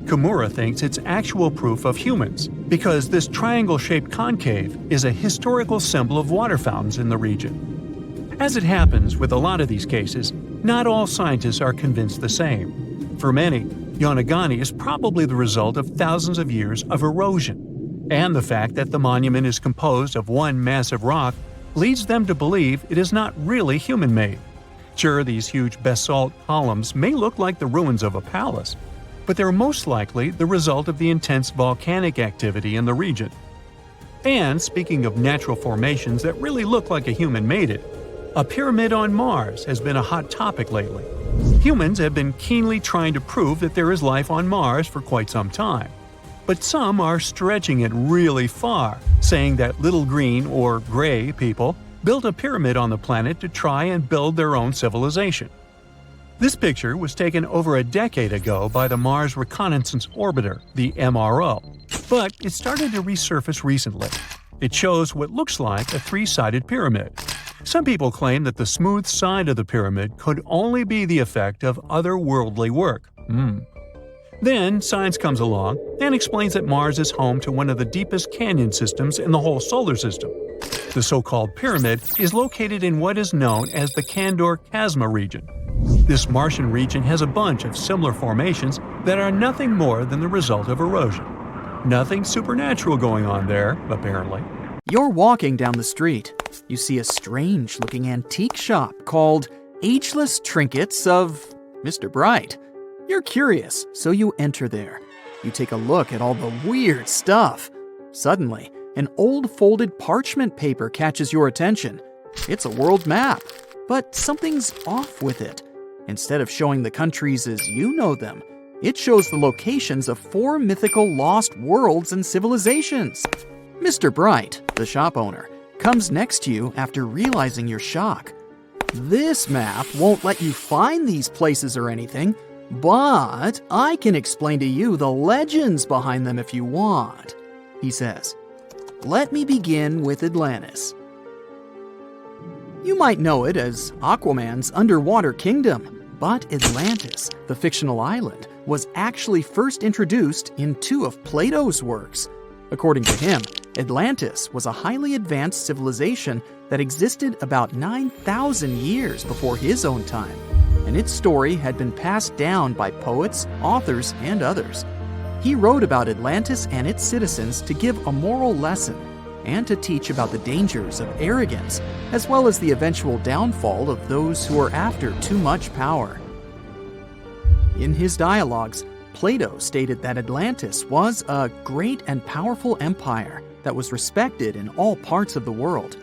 Kimura thinks it's actual proof of humans, because this triangle-shaped concave is a historical symbol of water fountains in the region. As it happens with a lot of these cases, not all scientists are convinced the same. For many, Yonaguni is probably the result of thousands of years of erosion, and the fact that the monument is composed of one massive rock leads them to believe it is not really human-made. Sure, these huge basalt columns may look like the ruins of a palace, but they're most likely the result of the intense volcanic activity in the region. And speaking of natural formations that really look like a human made it, a pyramid on Mars has been a hot topic lately. Humans have been keenly trying to prove that there is life on Mars for quite some time. But some are stretching it really far, saying that little green or gray people built a pyramid on the planet to try and build their own civilization. This picture was taken over a decade ago by the Mars Reconnaissance Orbiter, the MRO, but it started to resurface recently. It shows what looks like a 3-sided pyramid. Some people claim that the smooth side of the pyramid could only be the effect of otherworldly work. Then science comes along and explains that Mars is home to one of the deepest canyon systems in the whole solar system. The so-called pyramid is located in what is known as the Kandor-Chasma region. This Martian region has a bunch of similar formations that are nothing more than the result of erosion. Nothing supernatural going on there, apparently. You're walking down the street. You see a strange-looking antique shop called Ageless Trinkets of Mr. Bright. You're curious, so you enter there. You take a look at all the weird stuff. Suddenly, an old folded parchment paper catches your attention. It's a world map, but something's off with it. Instead of showing the countries as you know them, it shows the locations of 4 mythical lost worlds and civilizations. Mr. Bright, the shop owner, comes next to you after realizing your shock. This map won't let you find these places or anything, but I can explain to you the legends behind them if you want, he says. Let me begin with Atlantis. You might know it as Aquaman's underwater kingdom, but Atlantis, the fictional island, was actually first introduced in 2 of Plato's works. According to him, Atlantis was a highly advanced civilization that existed about 9,000 years before his own time, and its story had been passed down by poets, authors, and others. He wrote about Atlantis and its citizens to give a moral lesson and to teach about the dangers of arrogance, as well as the eventual downfall of those who are after too much power. In his dialogues, Plato stated that Atlantis was a great and powerful empire that was respected in all parts of the world.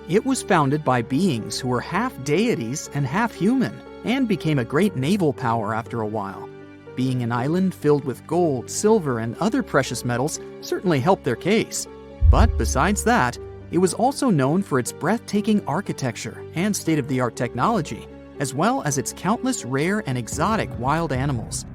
It was founded by beings who were half deities and half human, and became a great naval power after a while. Being an island filled with gold, silver, and other precious metals certainly helped their case. But besides that, it was also known for its breathtaking architecture and state-of-the-art technology, as well as its countless rare and exotic wild animals.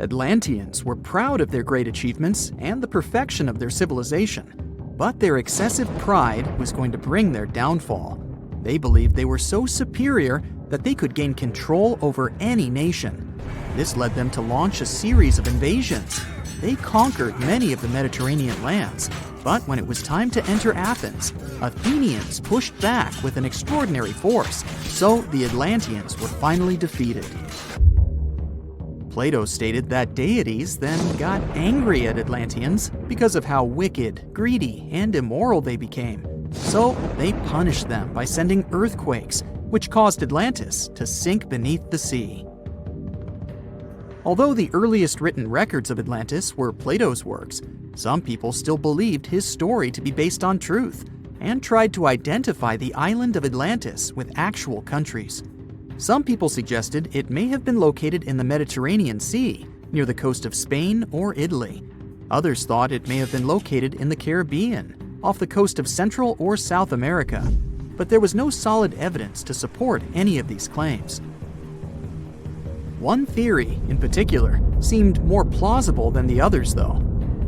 Atlanteans were proud of their great achievements and the perfection of their civilization, but their excessive pride was going to bring their downfall. They believed they were so superior that they could gain control over any nation. This led them to launch a series of invasions. They conquered many of the Mediterranean lands, but when it was time to enter Athens, Athenians pushed back with an extraordinary force, so the Atlanteans were finally defeated. Plato stated that deities then got angry at Atlanteans because of how wicked, greedy, and immoral they became. So they punished them by sending earthquakes, which caused Atlantis to sink beneath the sea. Although the earliest written records of Atlantis were Plato's works, some people still believed his story to be based on truth, and tried to identify the island of Atlantis with actual countries. Some people suggested it may have been located in the Mediterranean Sea, near the coast of Spain or Italy. Others thought it may have been located in the Caribbean, off the coast of Central or South America, but there was no solid evidence to support any of these claims. One theory, in particular, seemed more plausible than the others, though.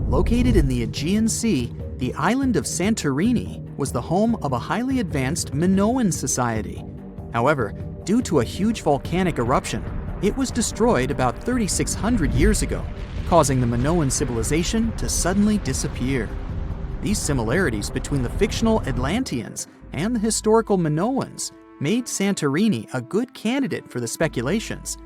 Located in the Aegean Sea, the island of Santorini was the home of a highly advanced Minoan society. However, due to a huge volcanic eruption, it was destroyed about 3,600 years ago, causing the Minoan civilization to suddenly disappear. These similarities between the fictional Atlanteans and the historical Minoans made Santorini a good candidate for the speculations.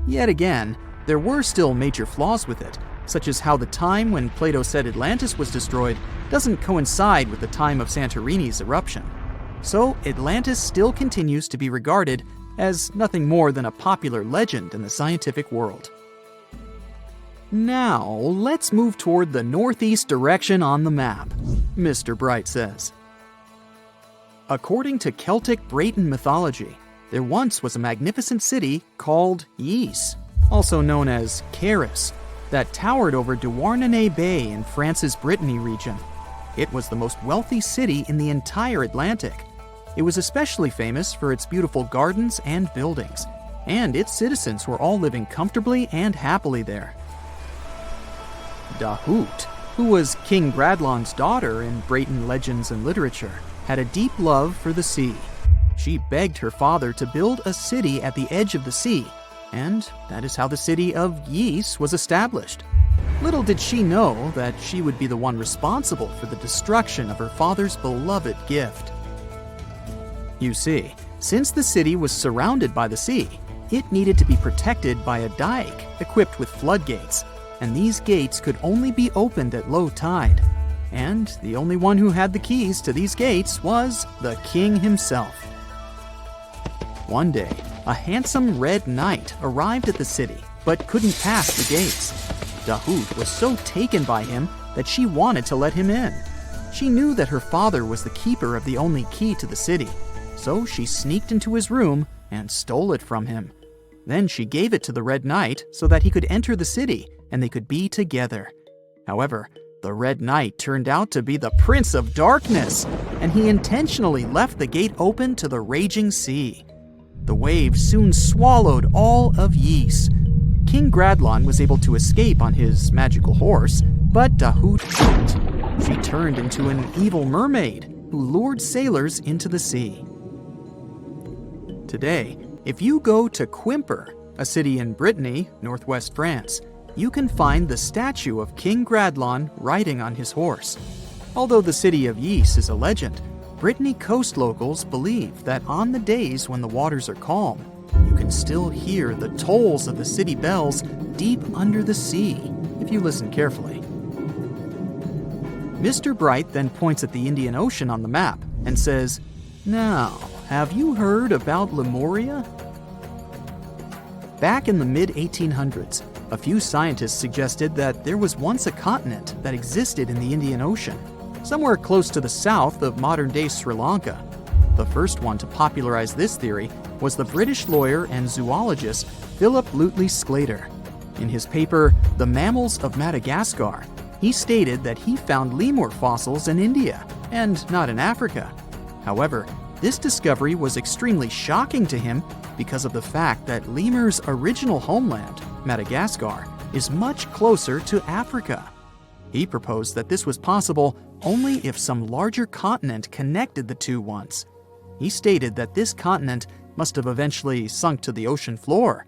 Yet again, there were still major flaws with it, such as how the time when Plato said Atlantis was destroyed doesn't coincide with the time of Santorini's eruption. So Atlantis still continues to be regarded as nothing more than a popular legend in the scientific world. Now, let's move toward the northeast direction on the map, Mr. Bright says. According to Celtic Breton mythology, there once was a magnificent city called Ys, also known as Caris, that towered over Douarnenez Bay in France's Brittany region. It was the most wealthy city in the entire Atlantic. It was especially famous for its beautiful gardens and buildings, and its citizens were all living comfortably and happily there. Dahut, who was King Gradlon's daughter in Breton legends and literature, had a deep love for the sea. She begged her father to build a city at the edge of the sea, and that is how the city of Ys was established. Little did she know that she would be the one responsible for the destruction of her father's beloved gift. You see, since the city was surrounded by the sea, it needed to be protected by a dike equipped with floodgates, and these gates could only be opened at low tide. And the only one who had the keys to these gates was the king himself. One day, a handsome red knight arrived at the city, but couldn't pass the gates. Dahut was so taken by him that she wanted to let him in. She knew that her father was the keeper of the only key to the city, so she sneaked into his room and stole it from him. Then she gave it to the Red Knight so that he could enter the city and they could be together. However, the Red Knight turned out to be the Prince of Darkness, and he intentionally left the gate open to the raging sea. The waves soon swallowed all of Ys. King Gradlon was able to escape on his magical horse, but Dahut couldn't. She turned into an evil mermaid who lured sailors into the sea. Today, if you go to Quimper, a city in Brittany, northwest France, you can find the statue of King Gradlon riding on his horse. Although the city of Ys is a legend, Brittany coast locals believe that on the days when the waters are calm, you can still hear the tolls of the city bells deep under the sea, if you listen carefully. Mr. Bright then points at the Indian Ocean on the map and says, "Now, have you heard about Lemuria?" Back in the mid-1800s, a few scientists suggested that there was once a continent that existed in the Indian Ocean, somewhere close to the south of modern-day Sri Lanka. The first one to popularize this theory was the British lawyer and zoologist Philip Lutley Sclater. In his paper, The Mammals of Madagascar, he stated that he found lemur fossils in India, and not in Africa. However, this discovery was extremely shocking to him because of the fact that lemurs' original homeland, Madagascar, is much closer to Africa. He proposed that this was possible only if some larger continent connected the two once. He stated that this continent must have eventually sunk to the ocean floor.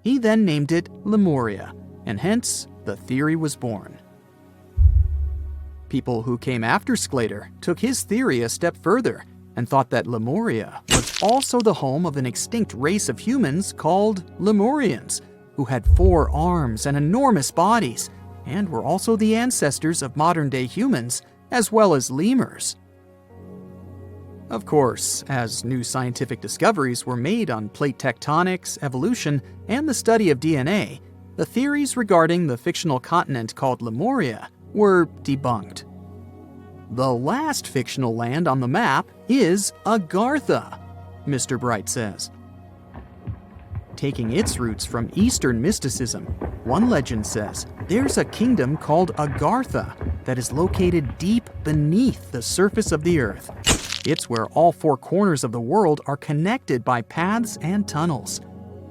He then named it Lemuria, and hence the theory was born. People who came after Sclater took his theory a step further and thought that Lemuria was also the home of an extinct race of humans called Lemurians, who had 4 arms and enormous bodies, and were also the ancestors of modern-day humans, as well as lemurs. Of course, as new scientific discoveries were made on plate tectonics, evolution, and the study of DNA, the theories regarding the fictional continent called Lemuria were debunked. The last fictional land on the map is Agartha, Mr. Bright says. Taking its roots from Eastern mysticism, one legend says there's a kingdom called Agartha that is located deep beneath the surface of the earth. It's where all four corners of the world are connected by paths and tunnels.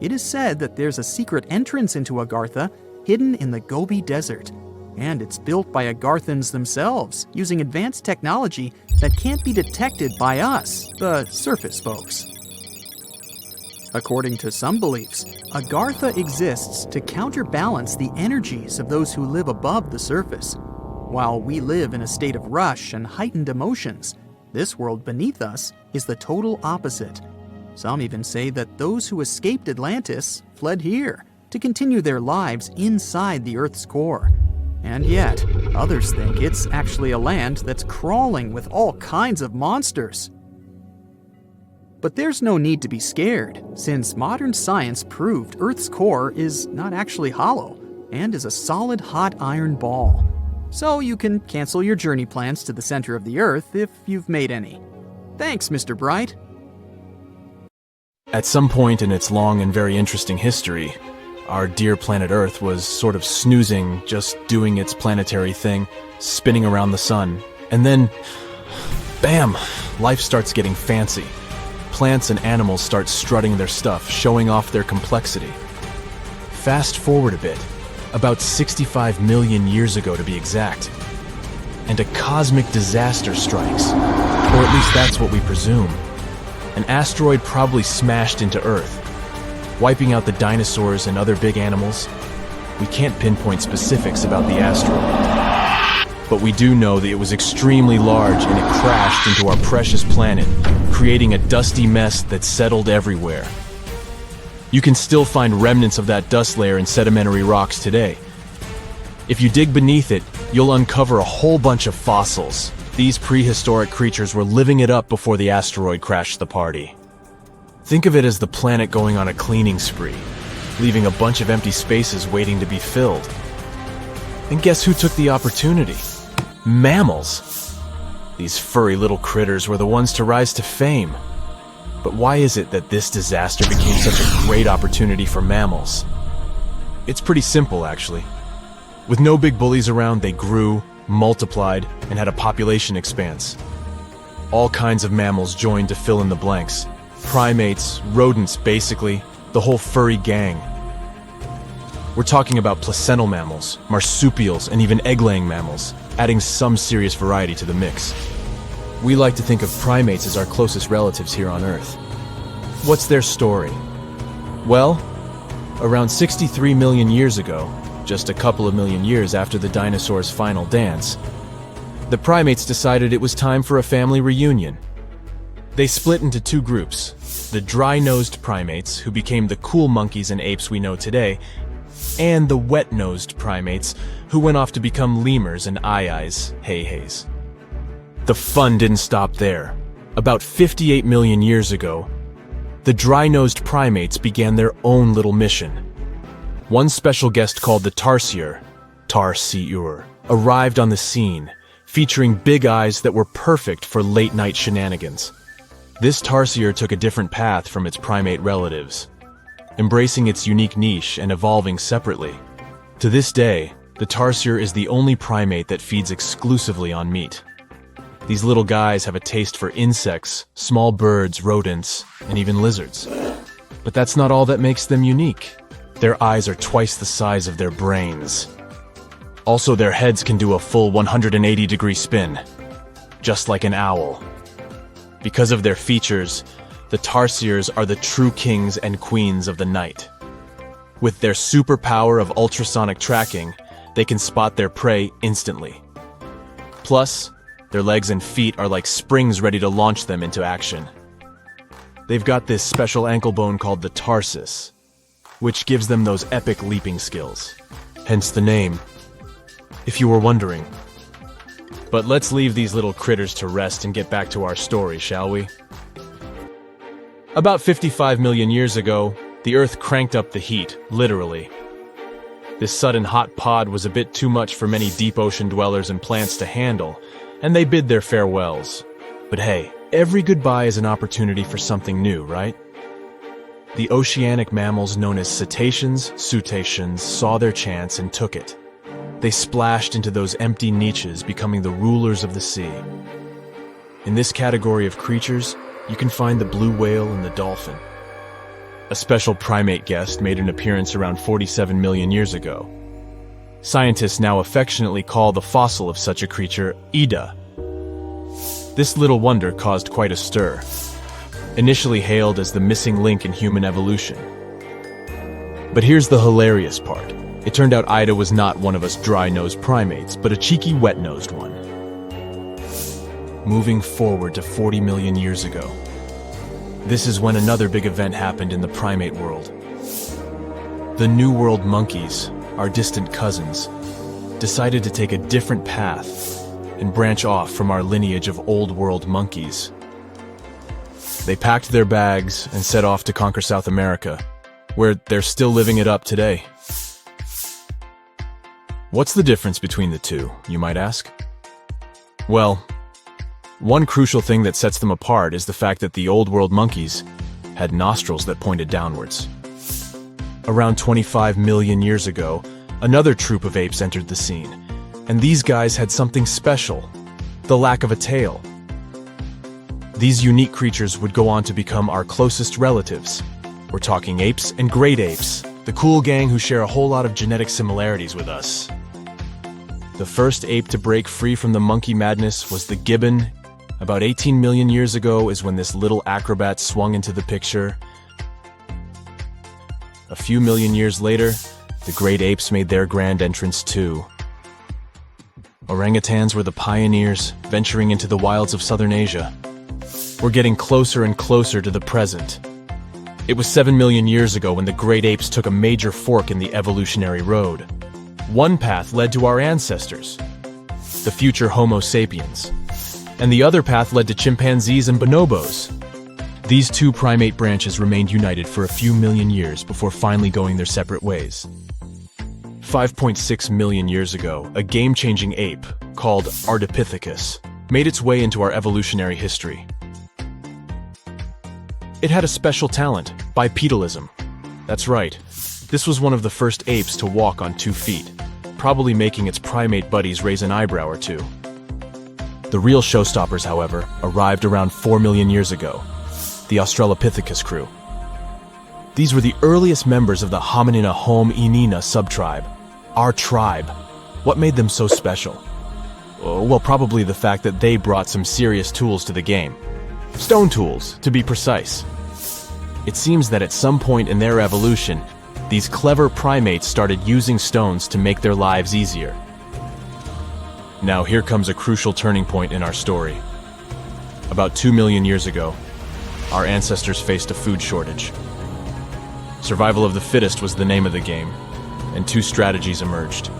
It is said that there's a secret entrance into Agartha hidden in the Gobi Desert, and it's built by Agarthans themselves using advanced technology that can't be detected by us, the surface folks. According to some beliefs, Agartha exists to counterbalance the energies of those who live above the surface. While we live in a state of rush and heightened emotions, this world beneath us is the total opposite. Some even say that those who escaped Atlantis fled here to continue their lives inside the Earth's core. And yet, others think it's actually a land that's crawling with all kinds of monsters. But there's no need to be scared, since modern science proved Earth's core is not actually hollow and is a solid hot iron ball. So you can cancel your journey plans to the center of the Earth if you've made any. Thanks, Mr. Bright. At some point in its long and very interesting history, our dear planet Earth was sort of snoozing, just doing its planetary thing, spinning around the sun. And then, bam, life starts getting fancy. Plants and animals start strutting their stuff, showing off their complexity. Fast forward a bit, about 65 million years ago to be exact, and a cosmic disaster strikes, or at least that's what we presume. An asteroid probably smashed into Earth, wiping out the dinosaurs and other big animals. We can't pinpoint specifics about the asteroid, but we do know that it was extremely large and it crashed into our precious planet, creating a dusty mess that settled everywhere. You can still find remnants of that dust layer in sedimentary rocks today. If you dig beneath it, you'll uncover a whole bunch of fossils. These prehistoric creatures were living it up before the asteroid crashed the party. Think of it as the planet going on a cleaning spree, leaving a bunch of empty spaces waiting to be filled. And guess who took the opportunity? Mammals! These furry little critters were the ones to rise to fame. But why is it that this disaster became such a great opportunity for mammals? It's pretty simple, actually. With no big bullies around, they grew, multiplied, and had a population expanse. All kinds of mammals joined to fill in the blanks. Primates, rodents, basically, the whole furry gang. We're talking about placental mammals, marsupials, and even egg-laying mammals, adding some serious variety to the mix. We like to think of primates as our closest relatives here on Earth. What's their story? Well, around 63 million years ago, just a couple of million years after the dinosaurs' final dance, the primates decided it was time for a family reunion. They split into two groups, the dry-nosed primates, who became the cool monkeys and apes we know today, and the wet-nosed primates, who went off to become lemurs and aye-ayes, hey-hays. The fun didn't stop there. About 58 million years ago, the dry-nosed primates began their own little mission. One special guest called the tarsier, arrived on the scene, featuring big eyes that were perfect for late-night shenanigans. This tarsier took a different path from its primate relatives, embracing its unique niche and evolving separately. To this day, the tarsier is the only primate that feeds exclusively on meat. These little guys have a taste for insects, small birds, rodents, and even lizards. But that's not all that makes them unique. Their eyes are twice the size of their brains. Also, their heads can do a full 180-degree spin, just like an owl. Because of their features, the tarsiers are the true kings and queens of the night. With their superpower of ultrasonic tracking, they can spot their prey instantly. Plus, their legs and feet are like springs ready to launch them into action. They've got this special ankle bone called the tarsus, which gives them those epic leaping skills. Hence the name, if you were wondering. But let's leave these little critters to rest and get back to our story, shall we? About 55 million years ago, the Earth cranked up the heat, literally. This sudden hot pod was a bit too much for many deep ocean dwellers and plants to handle, and they bid their farewells. But hey, every goodbye is an opportunity for something new, right? The oceanic mammals known as cetaceans saw their chance and took it. They splashed into those empty niches, becoming the rulers of the sea. In this category of creatures, you can find the blue whale and the dolphin. A special primate guest made an appearance around 47 million years ago. Scientists now affectionately call the fossil of such a creature Ida. This little wonder caused quite a stir, initially hailed as the missing link in human evolution. But here's the hilarious part. It turned out Ida was not one of us dry-nosed primates, but a cheeky wet-nosed one. Moving forward to 40 million years ago. This is when another big event happened in the primate world. The New World monkeys, our distant cousins, decided to take a different path and branch off from our lineage of Old World monkeys. They packed their bags and set off to conquer South America, where they're still living it up today. What's the difference between the two, you might ask? Well, one crucial thing that sets them apart is the fact that the Old World monkeys had nostrils that pointed downwards. Around 25 million years ago, another troop of apes entered the scene, and these guys had something special: the lack of a tail. These unique creatures would go on to become our closest relatives. We're talking apes and great apes, the cool gang who share a whole lot of genetic similarities with us. The first ape to break free from the monkey madness was the gibbon. About 18 million years ago is when this little acrobat swung into the picture. A few million years later, the great apes made their grand entrance too. Orangutans were the pioneers, venturing into the wilds of southern Asia. We're getting closer and closer to the present. It was 7 million years ago when the great apes took a major fork in the evolutionary road. One path led to our ancestors, the future Homo sapiens, and the other path led to chimpanzees and bonobos. These two primate branches remained united for a few million years before finally going their separate ways. 5.6 million years ago, a game-changing ape called Ardipithecus made its way into our evolutionary history. It had a special talent, bipedalism. That's right, this was one of the first apes to walk on 2 feet, probably making its primate buddies raise an eyebrow or two. The real showstoppers, however, arrived around 4 million years ago, the Australopithecus crew. These were the earliest members of the Hominina hominina subtribe, our tribe. What made them so special? Well, probably the fact that they brought some serious tools to the game. Stone tools, to be precise. It seems that at some point in their evolution, these clever primates started using stones to make their lives easier. Now here comes a crucial turning point in our story. About 2 million years ago, our ancestors faced a food shortage. Survival of the fittest was the name of the game, and 2 strategies emerged.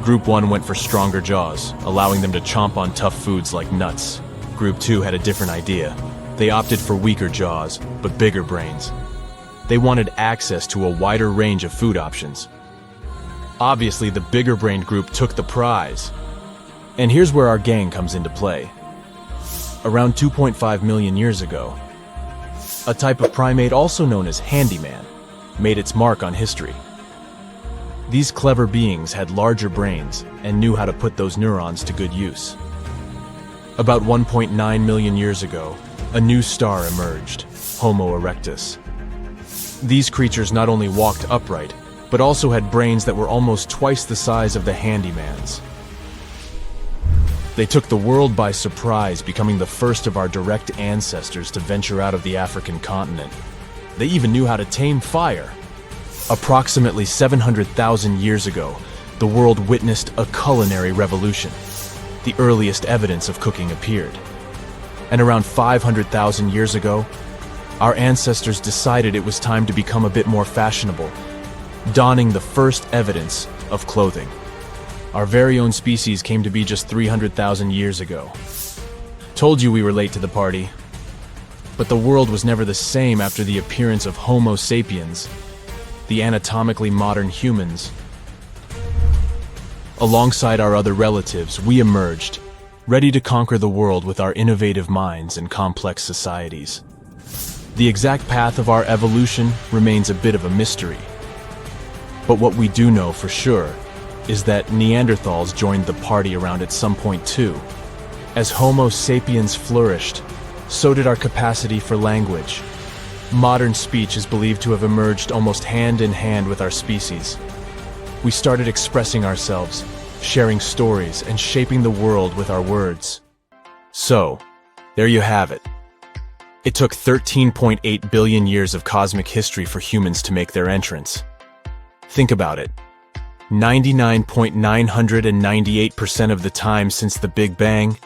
Group 1 went for stronger jaws, allowing them to chomp on tough foods like nuts. Group 2 had a different idea. They opted for weaker jaws, but bigger brains. They wanted access to a wider range of food options. Obviously, the bigger-brained group took the prize. And here's where our gang comes into play. Around 2.5 million years ago, a type of primate also known as handyman made its mark on history. These clever beings had larger brains and knew how to put those neurons to good use. About 1.9 million years ago, a new star emerged, Homo erectus. These creatures not only walked upright, but also had brains that were almost twice the size of the handyman's. They took the world by surprise, becoming the first of our direct ancestors to venture out of the African continent. They even knew how to tame fire. Approximately 700,000 years ago, the world witnessed a culinary revolution. The earliest evidence of cooking appeared. And around 500,000 years ago, our ancestors decided it was time to become a bit more fashionable, donning the first evidence of clothing. Our very own species came to be just 300,000 years ago. Told you we were late to the party. But the world was never the same after the appearance of Homo sapiens, the anatomically modern humans. Alongside our other relatives, we emerged, ready to conquer the world with our innovative minds and complex societies. The exact path of our evolution remains a bit of a mystery. But what we do know for sure is that Neanderthals joined the party around at some point too. As Homo sapiens flourished, so did our capacity for language. Modern speech is believed to have emerged almost hand in hand with our species. We started expressing ourselves, sharing stories, and shaping the world with our words. So, there you have it. It took 13.8 billion years of cosmic history for humans to make their entrance. Think about it. 99.998% of the time since the Big Bang,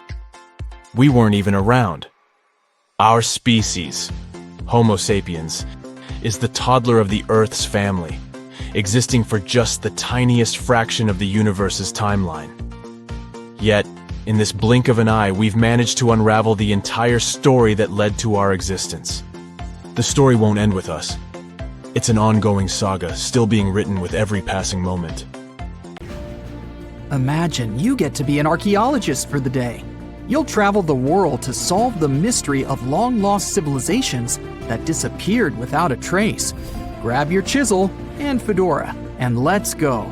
we weren't even around. Our species, Homo sapiens, is the toddler of the Earth's family, existing for just the tiniest fraction of the universe's timeline. Yet, in this blink of an eye, we've managed to unravel the entire story that led to our existence. The story won't end with us. It's an ongoing saga, still being written with every passing moment. Imagine you get to be an archaeologist for the day. You'll travel the world to solve the mystery of long-lost civilizations that disappeared without a trace. Grab your chisel and fedora, and let's go.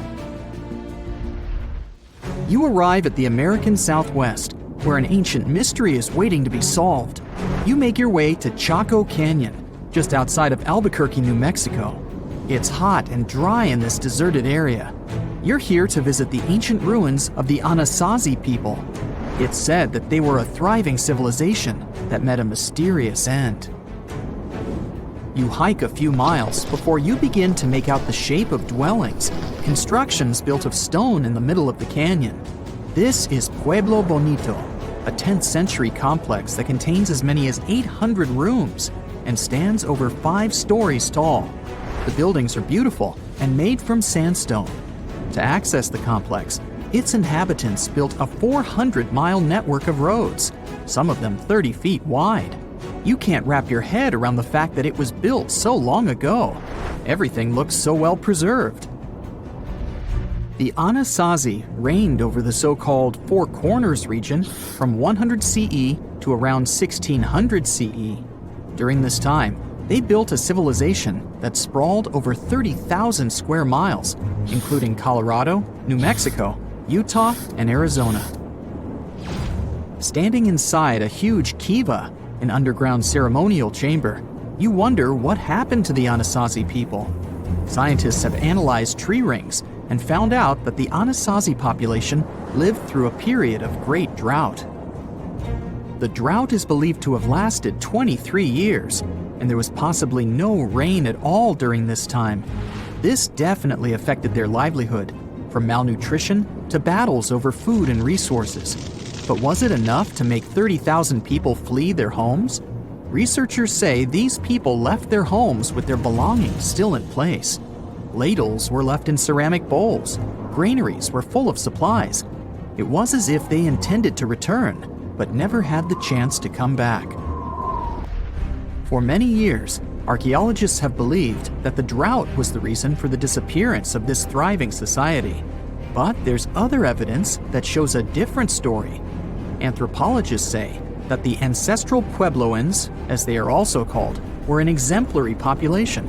You arrive at the American Southwest, where an ancient mystery is waiting to be solved. You make your way to Chaco Canyon, just outside of Albuquerque, New Mexico. It's hot and dry in this deserted area. You're here to visit the ancient ruins of the Anasazi people. It's said that they were a thriving civilization that met a mysterious end. You hike a few miles before you begin to make out the shape of dwellings, constructions built of stone in the middle of the canyon. This is Pueblo Bonito, a 10th century complex that contains as many as 800 rooms and stands over 5 stories tall. The buildings are beautiful and made from sandstone. To access the complex, its inhabitants built a 400-mile network of roads, some of them 30 feet wide. You can't wrap your head around the fact that it was built so long ago. Everything looks so well preserved. The Anasazi reigned over the so-called Four Corners region from 100 CE to around 1600 CE. During this time, they built a civilization that sprawled over 30,000 square miles, including Colorado, New Mexico, Utah, and Arizona. Standing inside a huge kiva, an underground ceremonial chamber, you wonder what happened to the Anasazi people. Scientists have analyzed tree rings and found out that the Anasazi population lived through a period of great drought. The drought is believed to have lasted 23 years, and there was possibly no rain at all during this time. This definitely affected their livelihood, from malnutrition to battles over food and resources. But was it enough to make 30,000 people flee their homes? Researchers say these people left their homes with their belongings still in place. Ladles were left in ceramic bowls. Granaries were full of supplies. It was as if they intended to return, but never had the chance to come back. For many years, archaeologists have believed that the drought was the reason for the disappearance of this thriving society. But there's other evidence that shows a different story. Anthropologists say that the Ancestral Puebloans, as they are also called, were an exemplary population.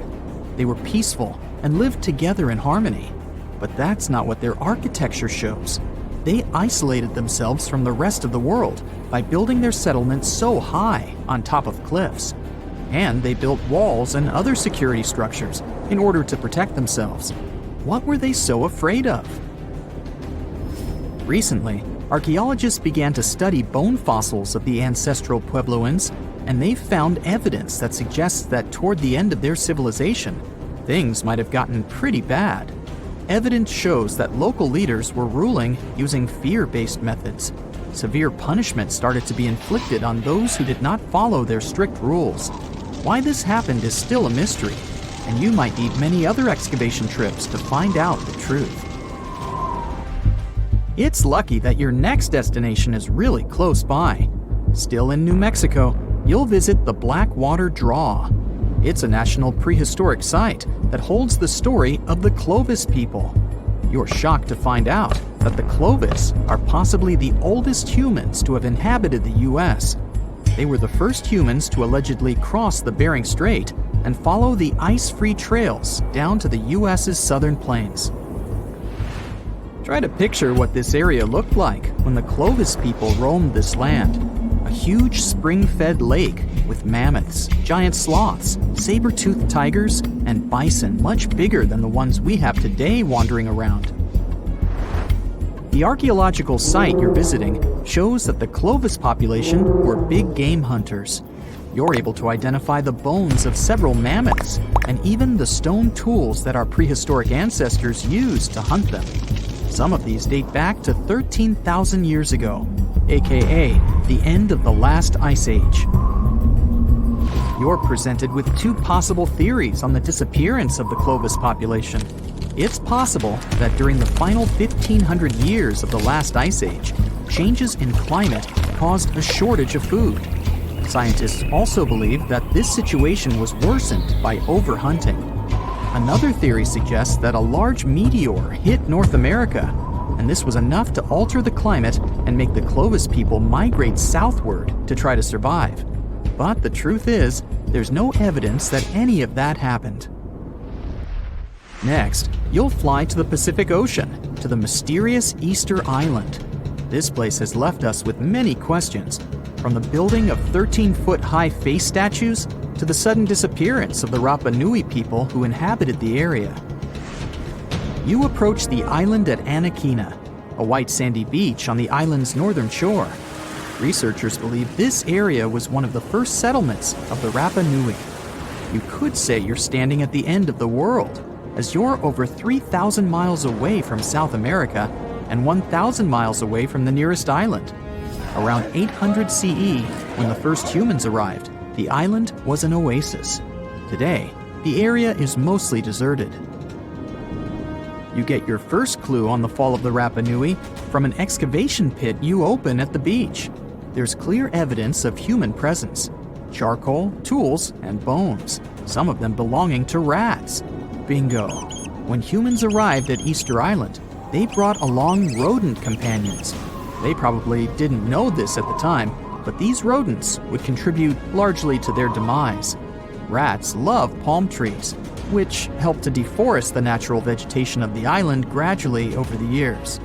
They were peaceful and lived together in harmony. But that's not what their architecture shows. They isolated themselves from the rest of the world by building their settlements so high on top of cliffs. And they built walls and other security structures in order to protect themselves. What were they so afraid of? Recently, archaeologists began to study bone fossils of the Ancestral Puebloans, and they've found evidence that suggests that toward the end of their civilization, things might have gotten pretty bad. Evidence shows that local leaders were ruling using fear-based methods. Severe punishment started to be inflicted on those who did not follow their strict rules. Why this happened is still a mystery, and you might need many other excavation trips to find out the truth. It's lucky that your next destination is really close by. Still in New Mexico, you'll visit the Blackwater Draw. It's a national prehistoric site that holds the story of the Clovis people. You're shocked to find out that the Clovis are possibly the oldest humans to have inhabited the US. They were the first humans to allegedly cross the Bering Strait and follow the ice-free trails down to the US's southern plains. Try to picture what this area looked like when the Clovis people roamed this land. A huge spring-fed lake with mammoths, giant sloths, saber-toothed tigers, and bison much bigger than the ones we have today wandering around. The archaeological site you're visiting shows that the Clovis population were big game hunters. You're able to identify the bones of several mammoths and even the stone tools that our prehistoric ancestors used to hunt them. Some of these date back to 13,000 years ago, aka the end of the last ice age. You're presented with two possible theories on the disappearance of the Clovis population. It's possible that during the final 1,500 years of the last ice age, changes in climate caused a shortage of food. Scientists also believe that this situation was worsened by overhunting. Another theory suggests that a large meteor hit North America, and this was enough to alter the climate and make the Clovis people migrate southward to try to survive. But the truth is, there's no evidence that any of that happened. Next, you'll fly to the Pacific Ocean, to the mysterious Easter Island. This place has left us with many questions, from the building of 13-foot-high face statues to the sudden disappearance of the Rapa Nui people who inhabited the area. You approach the island at Anakina, a white sandy beach on the island's northern shore. Researchers believe this area was one of the first settlements of the Rapa Nui. You could say you're standing at the end of the world, as you're over 3,000 miles away from South America and 1,000 miles away from the nearest island. Around 800 CE, when the first humans arrived, the island was an oasis. Today, the area is mostly deserted. You get your first clue on the fall of the Rapa Nui from an excavation pit you open at the beach. There's clear evidence of human presence: charcoal, tools, and bones, some of them belonging to rats. Bingo! When humans arrived at Easter Island, they brought along rodent companions. They probably didn't know this at the time, but these rodents would contribute largely to their demise. Rats love palm trees, which helped to deforest the natural vegetation of the island gradually over the years.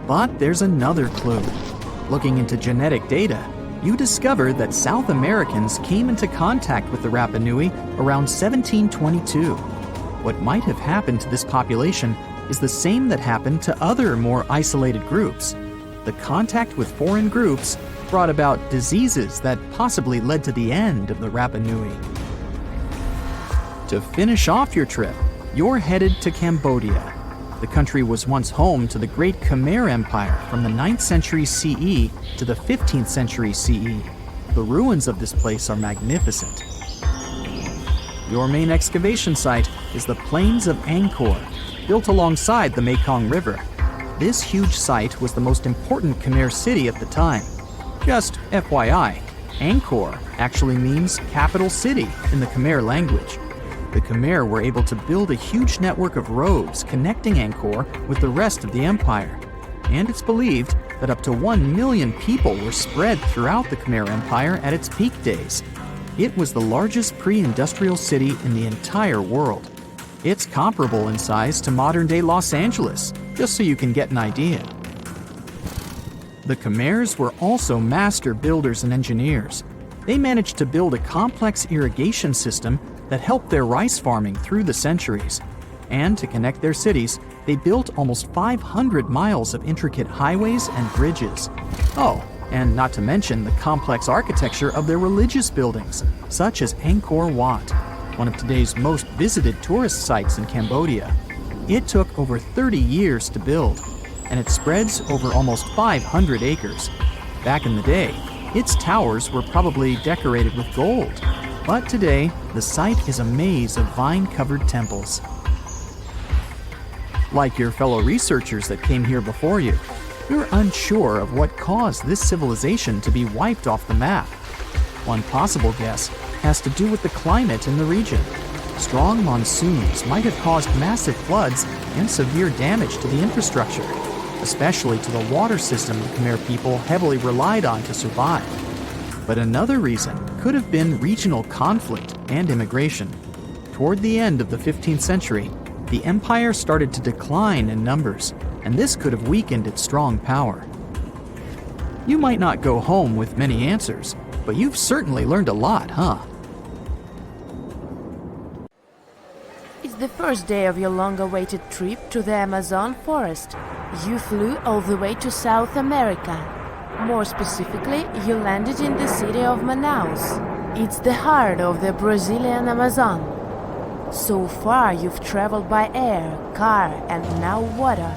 But there's another clue. Looking into genetic data, you discover that South Americans came into contact with the Rapa Nui around 1722. What might have happened to this population is the same that happened to other more isolated groups. The contact with foreign groups brought about diseases that possibly led to the end of the Rapa Nui. To finish off your trip, you're headed to Cambodia. The country was once home to the great Khmer Empire from the 9th century CE to the 15th century CE. The ruins of this place are magnificent. Your main excavation site is the Plains of Angkor, built alongside the Mekong River. This huge site was the most important Khmer city at the time. Just FYI, Angkor actually means capital city in the Khmer language. The Khmer were able to build a huge network of roads connecting Angkor with the rest of the empire. And it's believed that up to 1 million people were spread throughout the Khmer Empire at its peak days. It was the largest pre-industrial city in the entire world. It's comparable in size to modern-day Los Angeles, just so you can get an idea. The Khmers were also master builders and engineers. They managed to build a complex irrigation system that helped their rice farming through the centuries. And to connect their cities, they built almost 500 miles of intricate highways and bridges. Oh, and not to mention the complex architecture of their religious buildings, such as Angkor Wat, one of today's most visited tourist sites in Cambodia. It took over 30 years to build, and it spreads over almost 500 acres. Back in the day, its towers were probably decorated with gold, but today, the site is a maze of vine-covered temples. Like your fellow researchers that came here before you, you're unsure of what caused this civilization to be wiped off the map. One possible guess has to do with the climate in the region. Strong monsoons might have caused massive floods and severe damage to the infrastructure, especially to the water system the Khmer people heavily relied on to survive. But another reason could have been regional conflict and immigration. Toward the end of the 15th century, the empire started to decline in numbers, and this could have weakened its strong power. You might not go home with many answers, but you've certainly learned a lot, huh? It's the first day of your long-awaited trip to the Amazon forest. You flew all the way to South America. More specifically, you landed in the city of Manaus. It's the heart of the Brazilian Amazon. So far, you've traveled by air, car, and now water.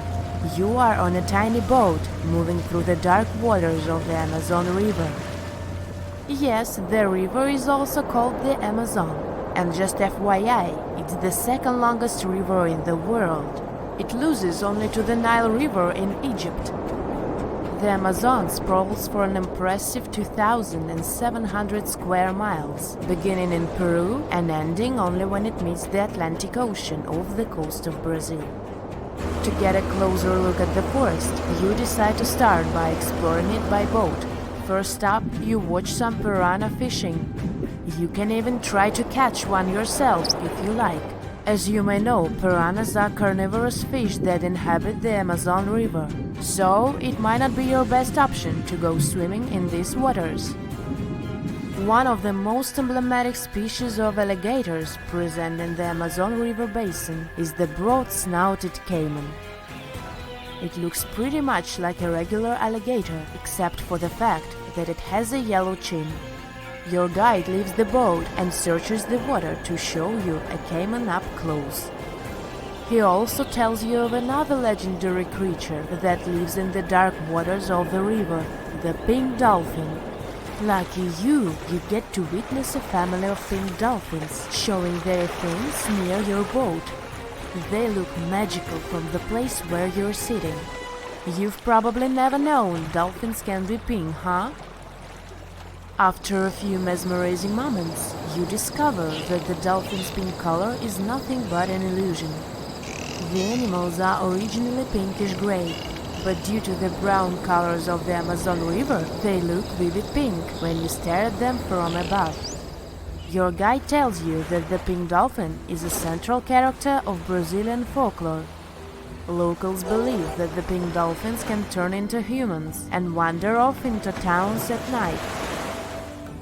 You are on a tiny boat, moving through the dark waters of the Amazon River. Yes, the river is also called the Amazon. And just FYI, it's the second longest river in the world. It loses only to the Nile River in Egypt. The Amazon sprawls for an impressive 2,700 square miles, beginning in Peru and ending only when it meets the Atlantic Ocean off the coast of Brazil. To get a closer look at the forest, you decide to start by exploring it by boat. First up, you watch some piranha fishing. You can even try to catch one yourself if you like. As you may know, piranhas are carnivorous fish that inhabit the Amazon River, so it might not be your best option to go swimming in these waters. One of the most emblematic species of alligators present in the Amazon River basin is the broad-snouted caiman. It looks pretty much like a regular alligator, except for the fact that it has a yellow chin. Your guide leaves the boat and searches the water to show you a caiman up close. He also tells you of another legendary creature that lives in the dark waters of the river, the pink dolphin. Lucky you get to witness a family of pink dolphins showing their fins near your boat. They look magical from the place where you're sitting. You've probably never known dolphins can be pink, huh? After a few mesmerizing moments, you discover that the dolphin's pink color is nothing but an illusion. The animals are originally pinkish-gray, but due to the brown colors of the Amazon River, they look vivid pink when you stare at them from above. Your guide tells you that the pink dolphin is a central character of Brazilian folklore. Locals believe that the pink dolphins can turn into humans and wander off into towns at night.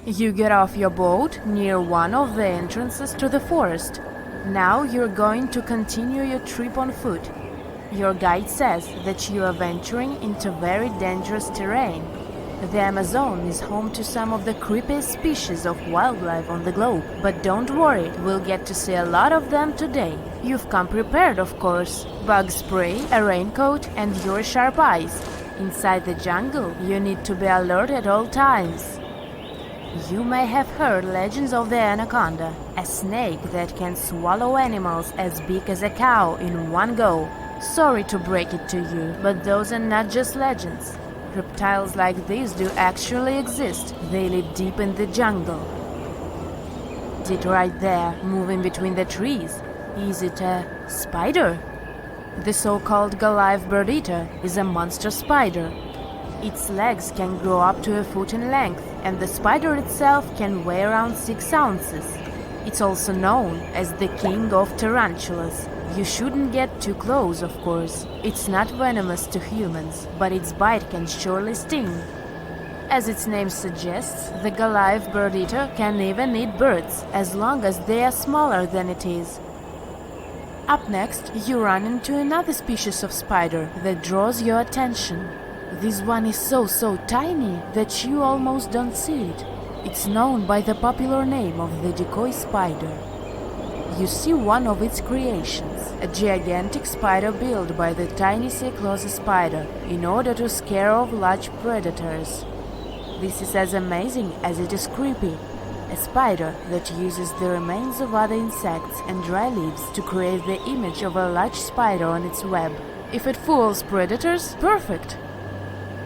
You get off your boat near one of the entrances to the forest. Now you're going to continue your trip on foot. Your guide says that you are venturing into very dangerous terrain. The Amazon is home to some of the creepiest species of wildlife on the globe, but don't worry, we'll get to see a lot of them today. You've come prepared, of course. Bug spray, a raincoat, and your sharp eyes. Inside the jungle, you need to be alert at all times. You may have heard legends of the anaconda, a snake that can swallow animals as big as a cow in one go. Sorry to break it to you, but those are not just legends. Reptiles like these do actually exist. They live deep in the jungle. It right there, moving between the trees. Is it a spider? The so-called Goliath bird-eater is a monster spider. Its legs can grow up to a foot in length, and the spider itself can weigh around 6 ounces. It's also known as the king of tarantulas. You shouldn't get too close, of course. It's not venomous to humans, but its bite can surely sting. As its name suggests, the Goliath bird-eater can even eat birds, as long as they are smaller than it is. Up next, you run into another species of spider that draws your attention. This one is so tiny that you almost don't see it. It's known by the popular name of the decoy spider. You see one of its creations, a gigantic spider built by the Thonis-Heracleion spider in order to scare off large predators. This is as amazing as it is creepy. A spider that uses the remains of other insects and dry leaves to create the image of a large spider on its web. If it fools predators, perfect!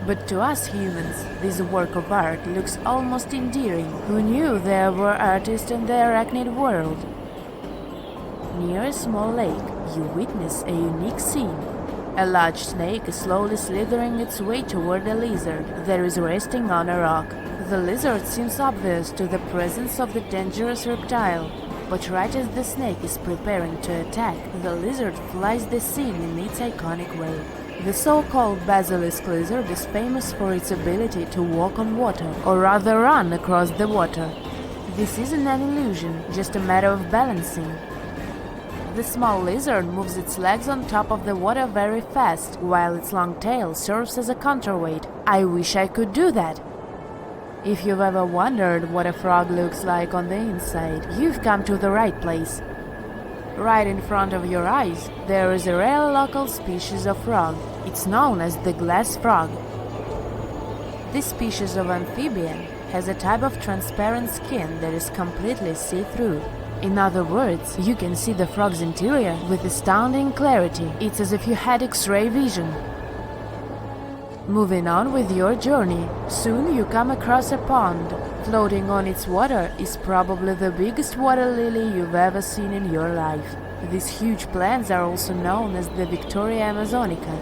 But to us humans, this work of art looks almost endearing. Who knew there were artists in the arachnid world? Near a small lake, you witness a unique scene. A large snake is slowly slithering its way toward a lizard that is resting on a rock. The lizard seems obvious to the presence of the dangerous reptile, but right as the snake is preparing to attack, the lizard flies the scene in its iconic way. The so-called basilisk lizard is famous for its ability to walk on water, or rather run across the water. This isn't an illusion, just a matter of balancing. The small lizard moves its legs on top of the water very fast, while its long tail serves as a counterweight. I wish I could do that. If you've ever wondered what a frog looks like on the inside, you've come to the right place. Right in front of your eyes, there is a rare local species of frog. It's known as the glass frog. This species of amphibian has a type of transparent skin that is completely see-through. In other words, you can see the frog's interior with astounding clarity. It's as if you had X-ray vision. Moving on with your journey, soon you come across a pond. Floating on its water is probably the biggest water lily you've ever seen in your life. These huge plants are also known as the Victoria Amazonica.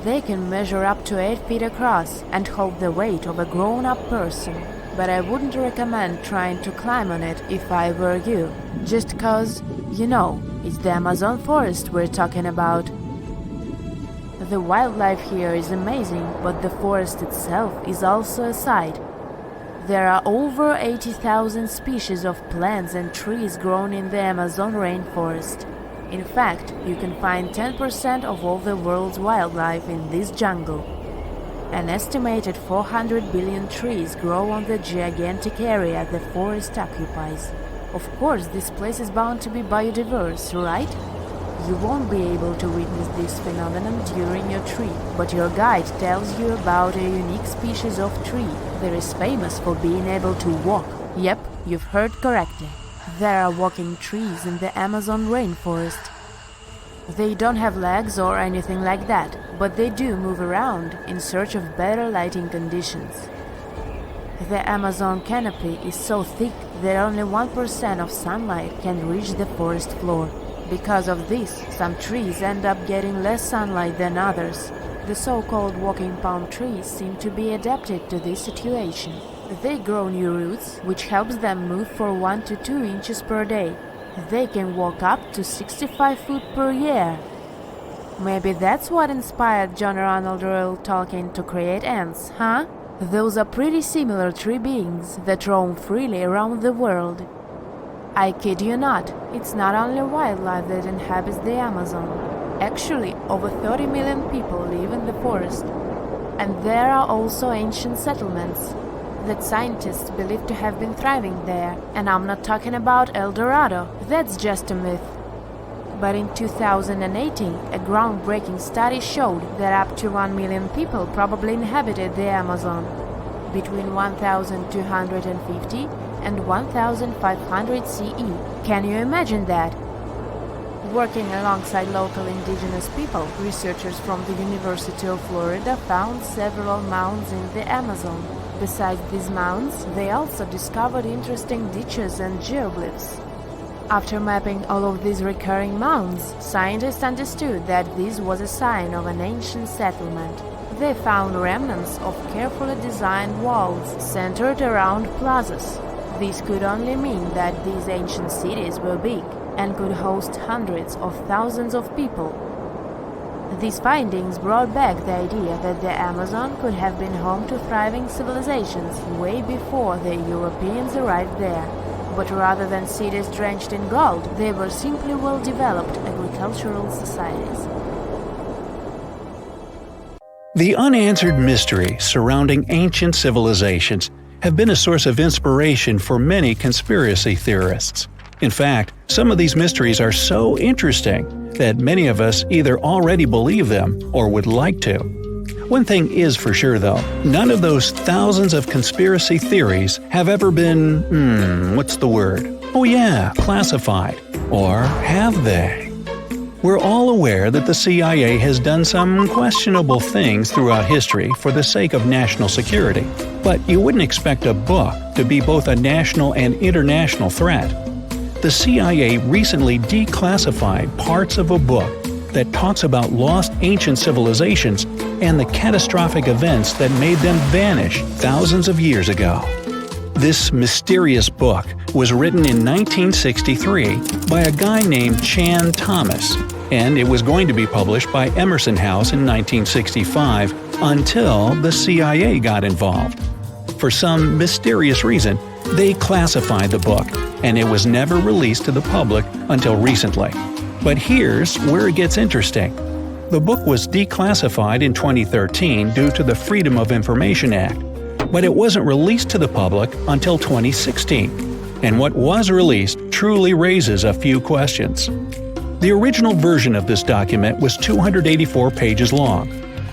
They can measure up to 8 feet across and hold the weight of a grown-up person. But I wouldn't recommend trying to climb on it if I were you. Just cause, it's the Amazon forest we're talking about. The wildlife here is amazing, but the forest itself is also a sight. There are over 80,000 species of plants and trees grown in the Amazon rainforest. In fact, you can find 10% of all the world's wildlife in this jungle. An estimated 400 billion trees grow on the gigantic area the forest occupies. Of course, this place is bound to be biodiverse, right? You won't be able to witness this phenomenon during your trip, but your guide tells you about a unique species of tree that is famous for being able to walk. Yep, you've heard correctly. There are walking trees in the Amazon rainforest. They don't have legs or anything like that, but they do move around in search of better lighting conditions. The Amazon canopy is so thick that only 1% of sunlight can reach the forest floor. Because of this, some trees end up getting less sunlight than others. The so-called walking palm trees seem to be adapted to this situation. They grow new roots, which helps them move for 1 to 2 inches per day. They can walk up to 65 feet per year. Maybe that's what inspired John Ronald Reuel Tolkien to create ants, huh? Those are pretty similar tree beings that roam freely around the world. I kid you not, it's not only wildlife that inhabits the Amazon. Actually, over 30 million people live in the forest. And there are also ancient settlements that scientists believe to have been thriving there. And I'm not talking about El Dorado, that's just a myth. But in 2018, a groundbreaking study showed that up to 1 million people probably inhabited the Amazon. Between 1250 and 1500 CE. Can you imagine that? Working alongside local indigenous people, researchers from the University of Florida found several mounds in the Amazon. Besides these mounds, they also discovered interesting ditches and geoglyphs. After mapping all of these recurring mounds, scientists understood that this was a sign of an ancient settlement. They found remnants of carefully designed walls centered around plazas. This could only mean that these ancient cities were big and could host hundreds of thousands of people. These findings brought back the idea that the Amazon could have been home to thriving civilizations way before the Europeans arrived there. But rather than cities drenched in gold, they were simply well-developed agricultural societies. The unanswered mysteries surrounding ancient civilizations have been a source of inspiration for many conspiracy theorists. In fact, some of these mysteries are so interesting that many of us either already believe them or would like to. One thing is for sure though, none of those thousands of conspiracy theories have ever been, classified. Or have they? We're all aware that the CIA has done some questionable things throughout history for the sake of national security, but you wouldn't expect a book to be both a national and international threat. The CIA recently declassified parts of a book that talks about lost ancient civilizations and the catastrophic events that made them vanish thousands of years ago. This mysterious book was written in 1963 by a guy named Chan Thomas, and it was going to be published by Emerson House in 1965 until the CIA got involved. For some mysterious reason, they classified the book, and it was never released to the public until recently. But here's where it gets interesting. The book was declassified in 2013 due to the Freedom of Information Act, but it wasn't released to the public until 2016. And what was released truly raises a few questions. The original version of this document was 284 pages long,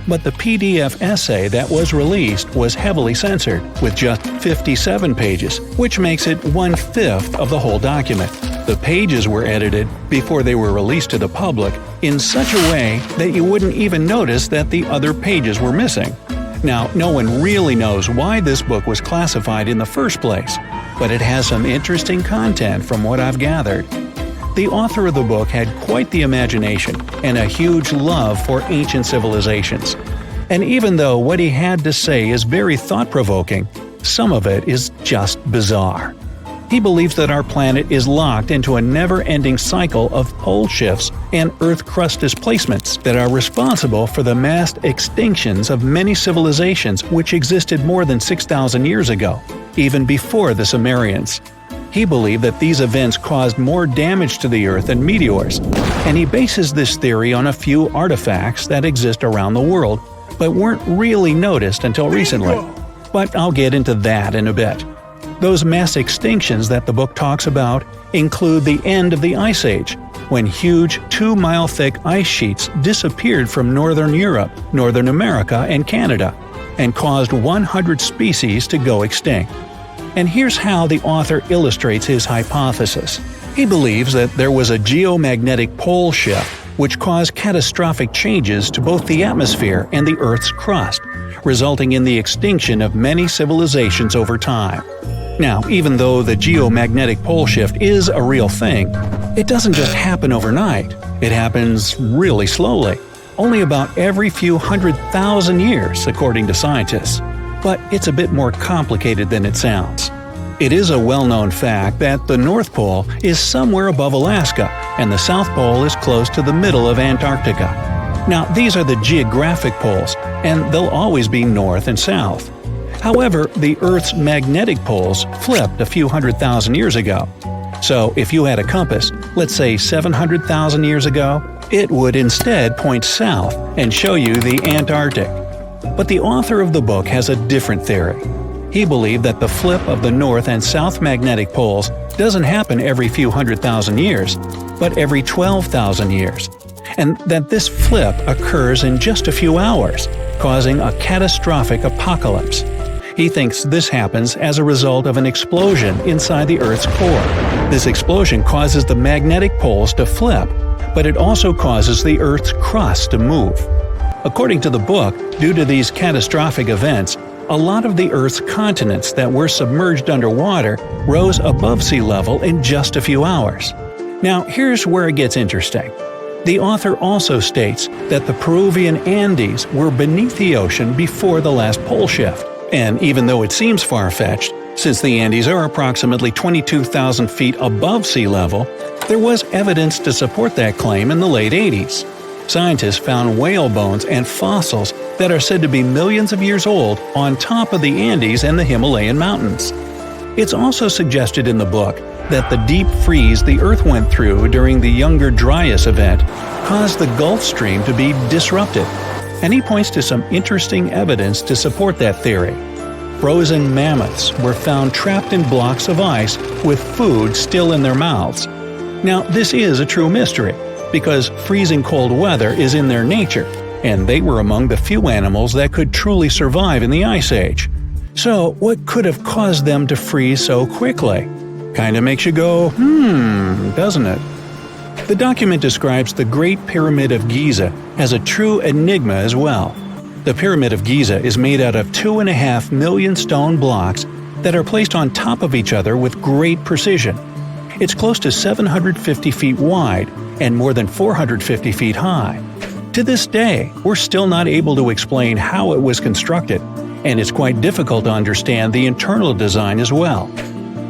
but the PDF essay that was released was heavily censored, with just 57 pages, which makes it 1/5 of the whole document. The pages were edited before they were released to the public in such a way that you wouldn't even notice that the other pages were missing. Now, no one really knows why this book was classified in the first place, but it has some interesting content from what I've gathered. The author of the book had quite the imagination and a huge love for ancient civilizations. And even though what he had to say is very thought-provoking, some of it is just bizarre. He believes that our planet is locked into a never-ending cycle of pole shifts and Earth crust displacements that are responsible for the mass extinctions of many civilizations which existed more than 6,000 years ago, even before the Sumerians. He believed that these events caused more damage to the Earth than meteors, and he bases this theory on a few artifacts that exist around the world, but weren't really noticed until recently. But I'll get into that in a bit. Those mass extinctions that the book talks about include the end of the Ice Age, when huge 2-mile-thick ice sheets disappeared from northern Europe, Northern America, and Canada, and caused 100 species to go extinct. And here's how the author illustrates his hypothesis. He believes that there was a geomagnetic pole shift which caused catastrophic changes to both the atmosphere and the Earth's crust, resulting in the extinction of many civilizations over time. Now, even though the geomagnetic pole shift is a real thing, it doesn't just happen overnight. It happens really slowly, only about every few 100,000 years, according to scientists. But it's a bit more complicated than it sounds. It is a well-known fact that the North Pole is somewhere above Alaska, and the South Pole is close to the middle of Antarctica. Now, these are the geographic poles, and they'll always be north and south. However, the Earth's magnetic poles flipped a few 100,000 years ago. So, if you had a compass, let's say 700,000 years ago, it would instead point south and show you the Antarctic. But the author of the book has a different theory. He believed that the flip of the north and south magnetic poles doesn't happen every few 100,000 years, but every 12,000 years, and that this flip occurs in just a few hours, causing a catastrophic apocalypse. He thinks this happens as a result of an explosion inside the Earth's core. This explosion causes the magnetic poles to flip, but it also causes the Earth's crust to move. According to the book, due to these catastrophic events, a lot of the Earth's continents that were submerged underwater rose above sea level in just a few hours. Now, here's where it gets interesting. The author also states that the Peruvian Andes were beneath the ocean before the last pole shift. And even though it seems far-fetched, since the Andes are approximately 22,000 feet above sea level, there was evidence to support that claim in the late 80s. Scientists found whale bones and fossils that are said to be millions of years old on top of the Andes and the Himalayan mountains. It's also suggested in the book that the deep freeze the Earth went through during the Younger Dryas event caused the Gulf Stream to be disrupted, and he points to some interesting evidence to support that theory. Frozen mammoths were found trapped in blocks of ice with food still in their mouths. Now, this is a true mystery, because freezing cold weather is in their nature, and they were among the few animals that could truly survive in the Ice Age. So, what could have caused them to freeze so quickly? Kinda makes you go, doesn't it? The document describes the Great Pyramid of Giza as a true enigma as well. The Pyramid of Giza is made out of 2.5 million stone blocks that are placed on top of each other with great precision. It's close to 750 feet wide and more than 450 feet high. To this day, we're still not able to explain how it was constructed, and it's quite difficult to understand the internal design as well.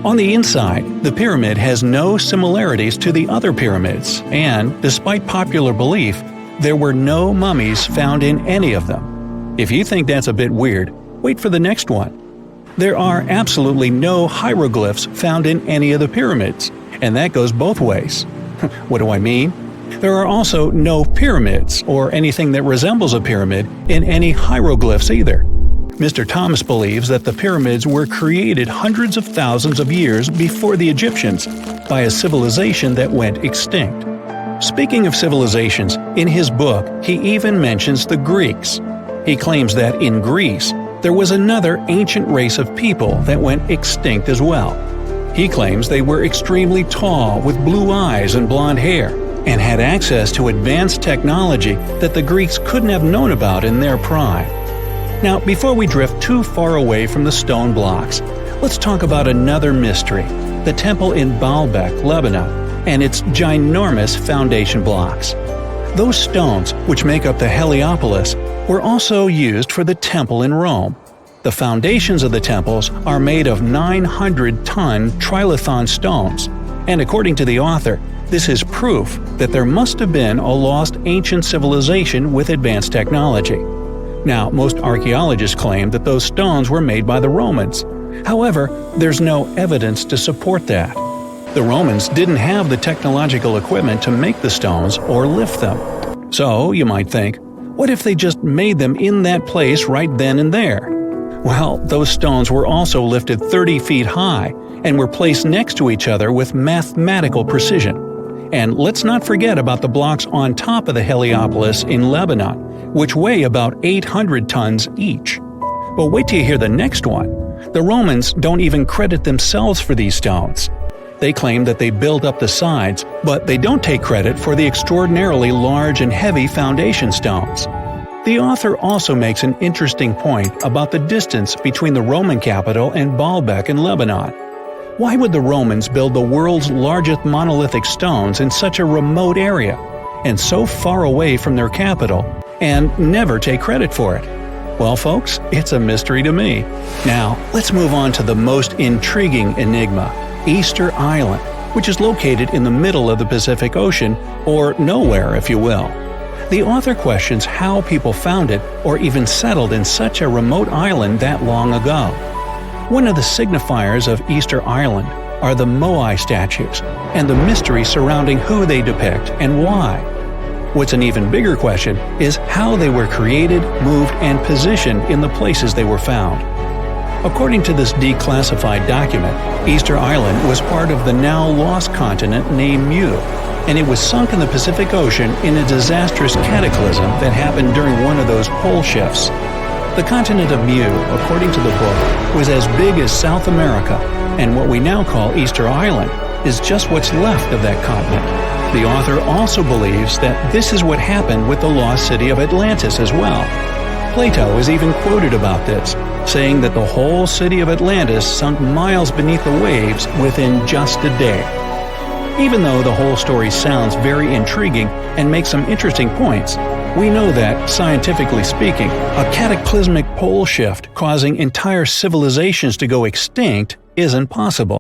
On the inside, the pyramid has no similarities to the other pyramids, and, despite popular belief, there were no mummies found in any of them. If you think that's a bit weird, wait for the next one. There are absolutely no hieroglyphs found in any of the pyramids, and that goes both ways. What do I mean? There are also no pyramids, or anything that resembles a pyramid, in any hieroglyphs either. Mr. Thomas believes that the pyramids were created hundreds of thousands of years before the Egyptians by a civilization that went extinct. Speaking of civilizations, in his book he even mentions the Greeks. He claims that in Greece, there was another ancient race of people that went extinct as well. He claims they were extremely tall with blue eyes and blonde hair, and had access to advanced technology that the Greeks couldn't have known about in their prime. Now, before we drift too far away from the stone blocks, let's talk about another mystery, the temple in Baalbek, Lebanon, and its ginormous foundation blocks. Those stones, which make up the Heliopolis, were also used for the temple in Rome. The foundations of the temples are made of 900-ton trilithon stones, and according to the author, this is proof that there must have been a lost ancient civilization with advanced technology. Now, most archaeologists claim that those stones were made by the Romans. However, there's no evidence to support that. The Romans didn't have the technological equipment to make the stones or lift them. So, you might think, what if they just made them in that place right then and there? Well, those stones were also lifted 30 feet high and were placed next to each other with mathematical precision. And let's not forget about the blocks on top of the Heliopolis in Lebanon, which weigh about 800 tons each. But wait till you hear the next one. The Romans don't even credit themselves for these stones. They claim that they built up the sides, but they don't take credit for the extraordinarily large and heavy foundation stones. The author also makes an interesting point about the distance between the Roman capital and Baalbek in Lebanon. Why would the Romans build the world's largest monolithic stones in such a remote area, and so far away from their capital, and never take credit for it? Well, folks, it's a mystery to me. Now, let's move on to the most intriguing enigma, Easter Island, which is located in the middle of the Pacific Ocean, or nowhere, if you will. The author questions how people found it or even settled in such a remote island that long ago. One of the signifiers of Easter Island are the Moai statues, and the mystery surrounding who they depict and why. What's an even bigger question is how they were created, moved, and positioned in the places they were found. According to this declassified document, Easter Island was part of the now lost continent named Mu, and it was sunk in the Pacific Ocean in a disastrous cataclysm that happened during one of those pole shifts. The continent of Mu, according to the book, was as big as South America, and what we now call Easter Island is just what's left of that continent. The author also believes that this is what happened with the lost city of Atlantis as well. Plato is even quoted about this, saying that the whole city of Atlantis sunk miles beneath the waves within just a day. Even though the whole story sounds very intriguing and makes some interesting points, we know that, scientifically speaking, a cataclysmic pole shift causing entire civilizations to go extinct isn't possible.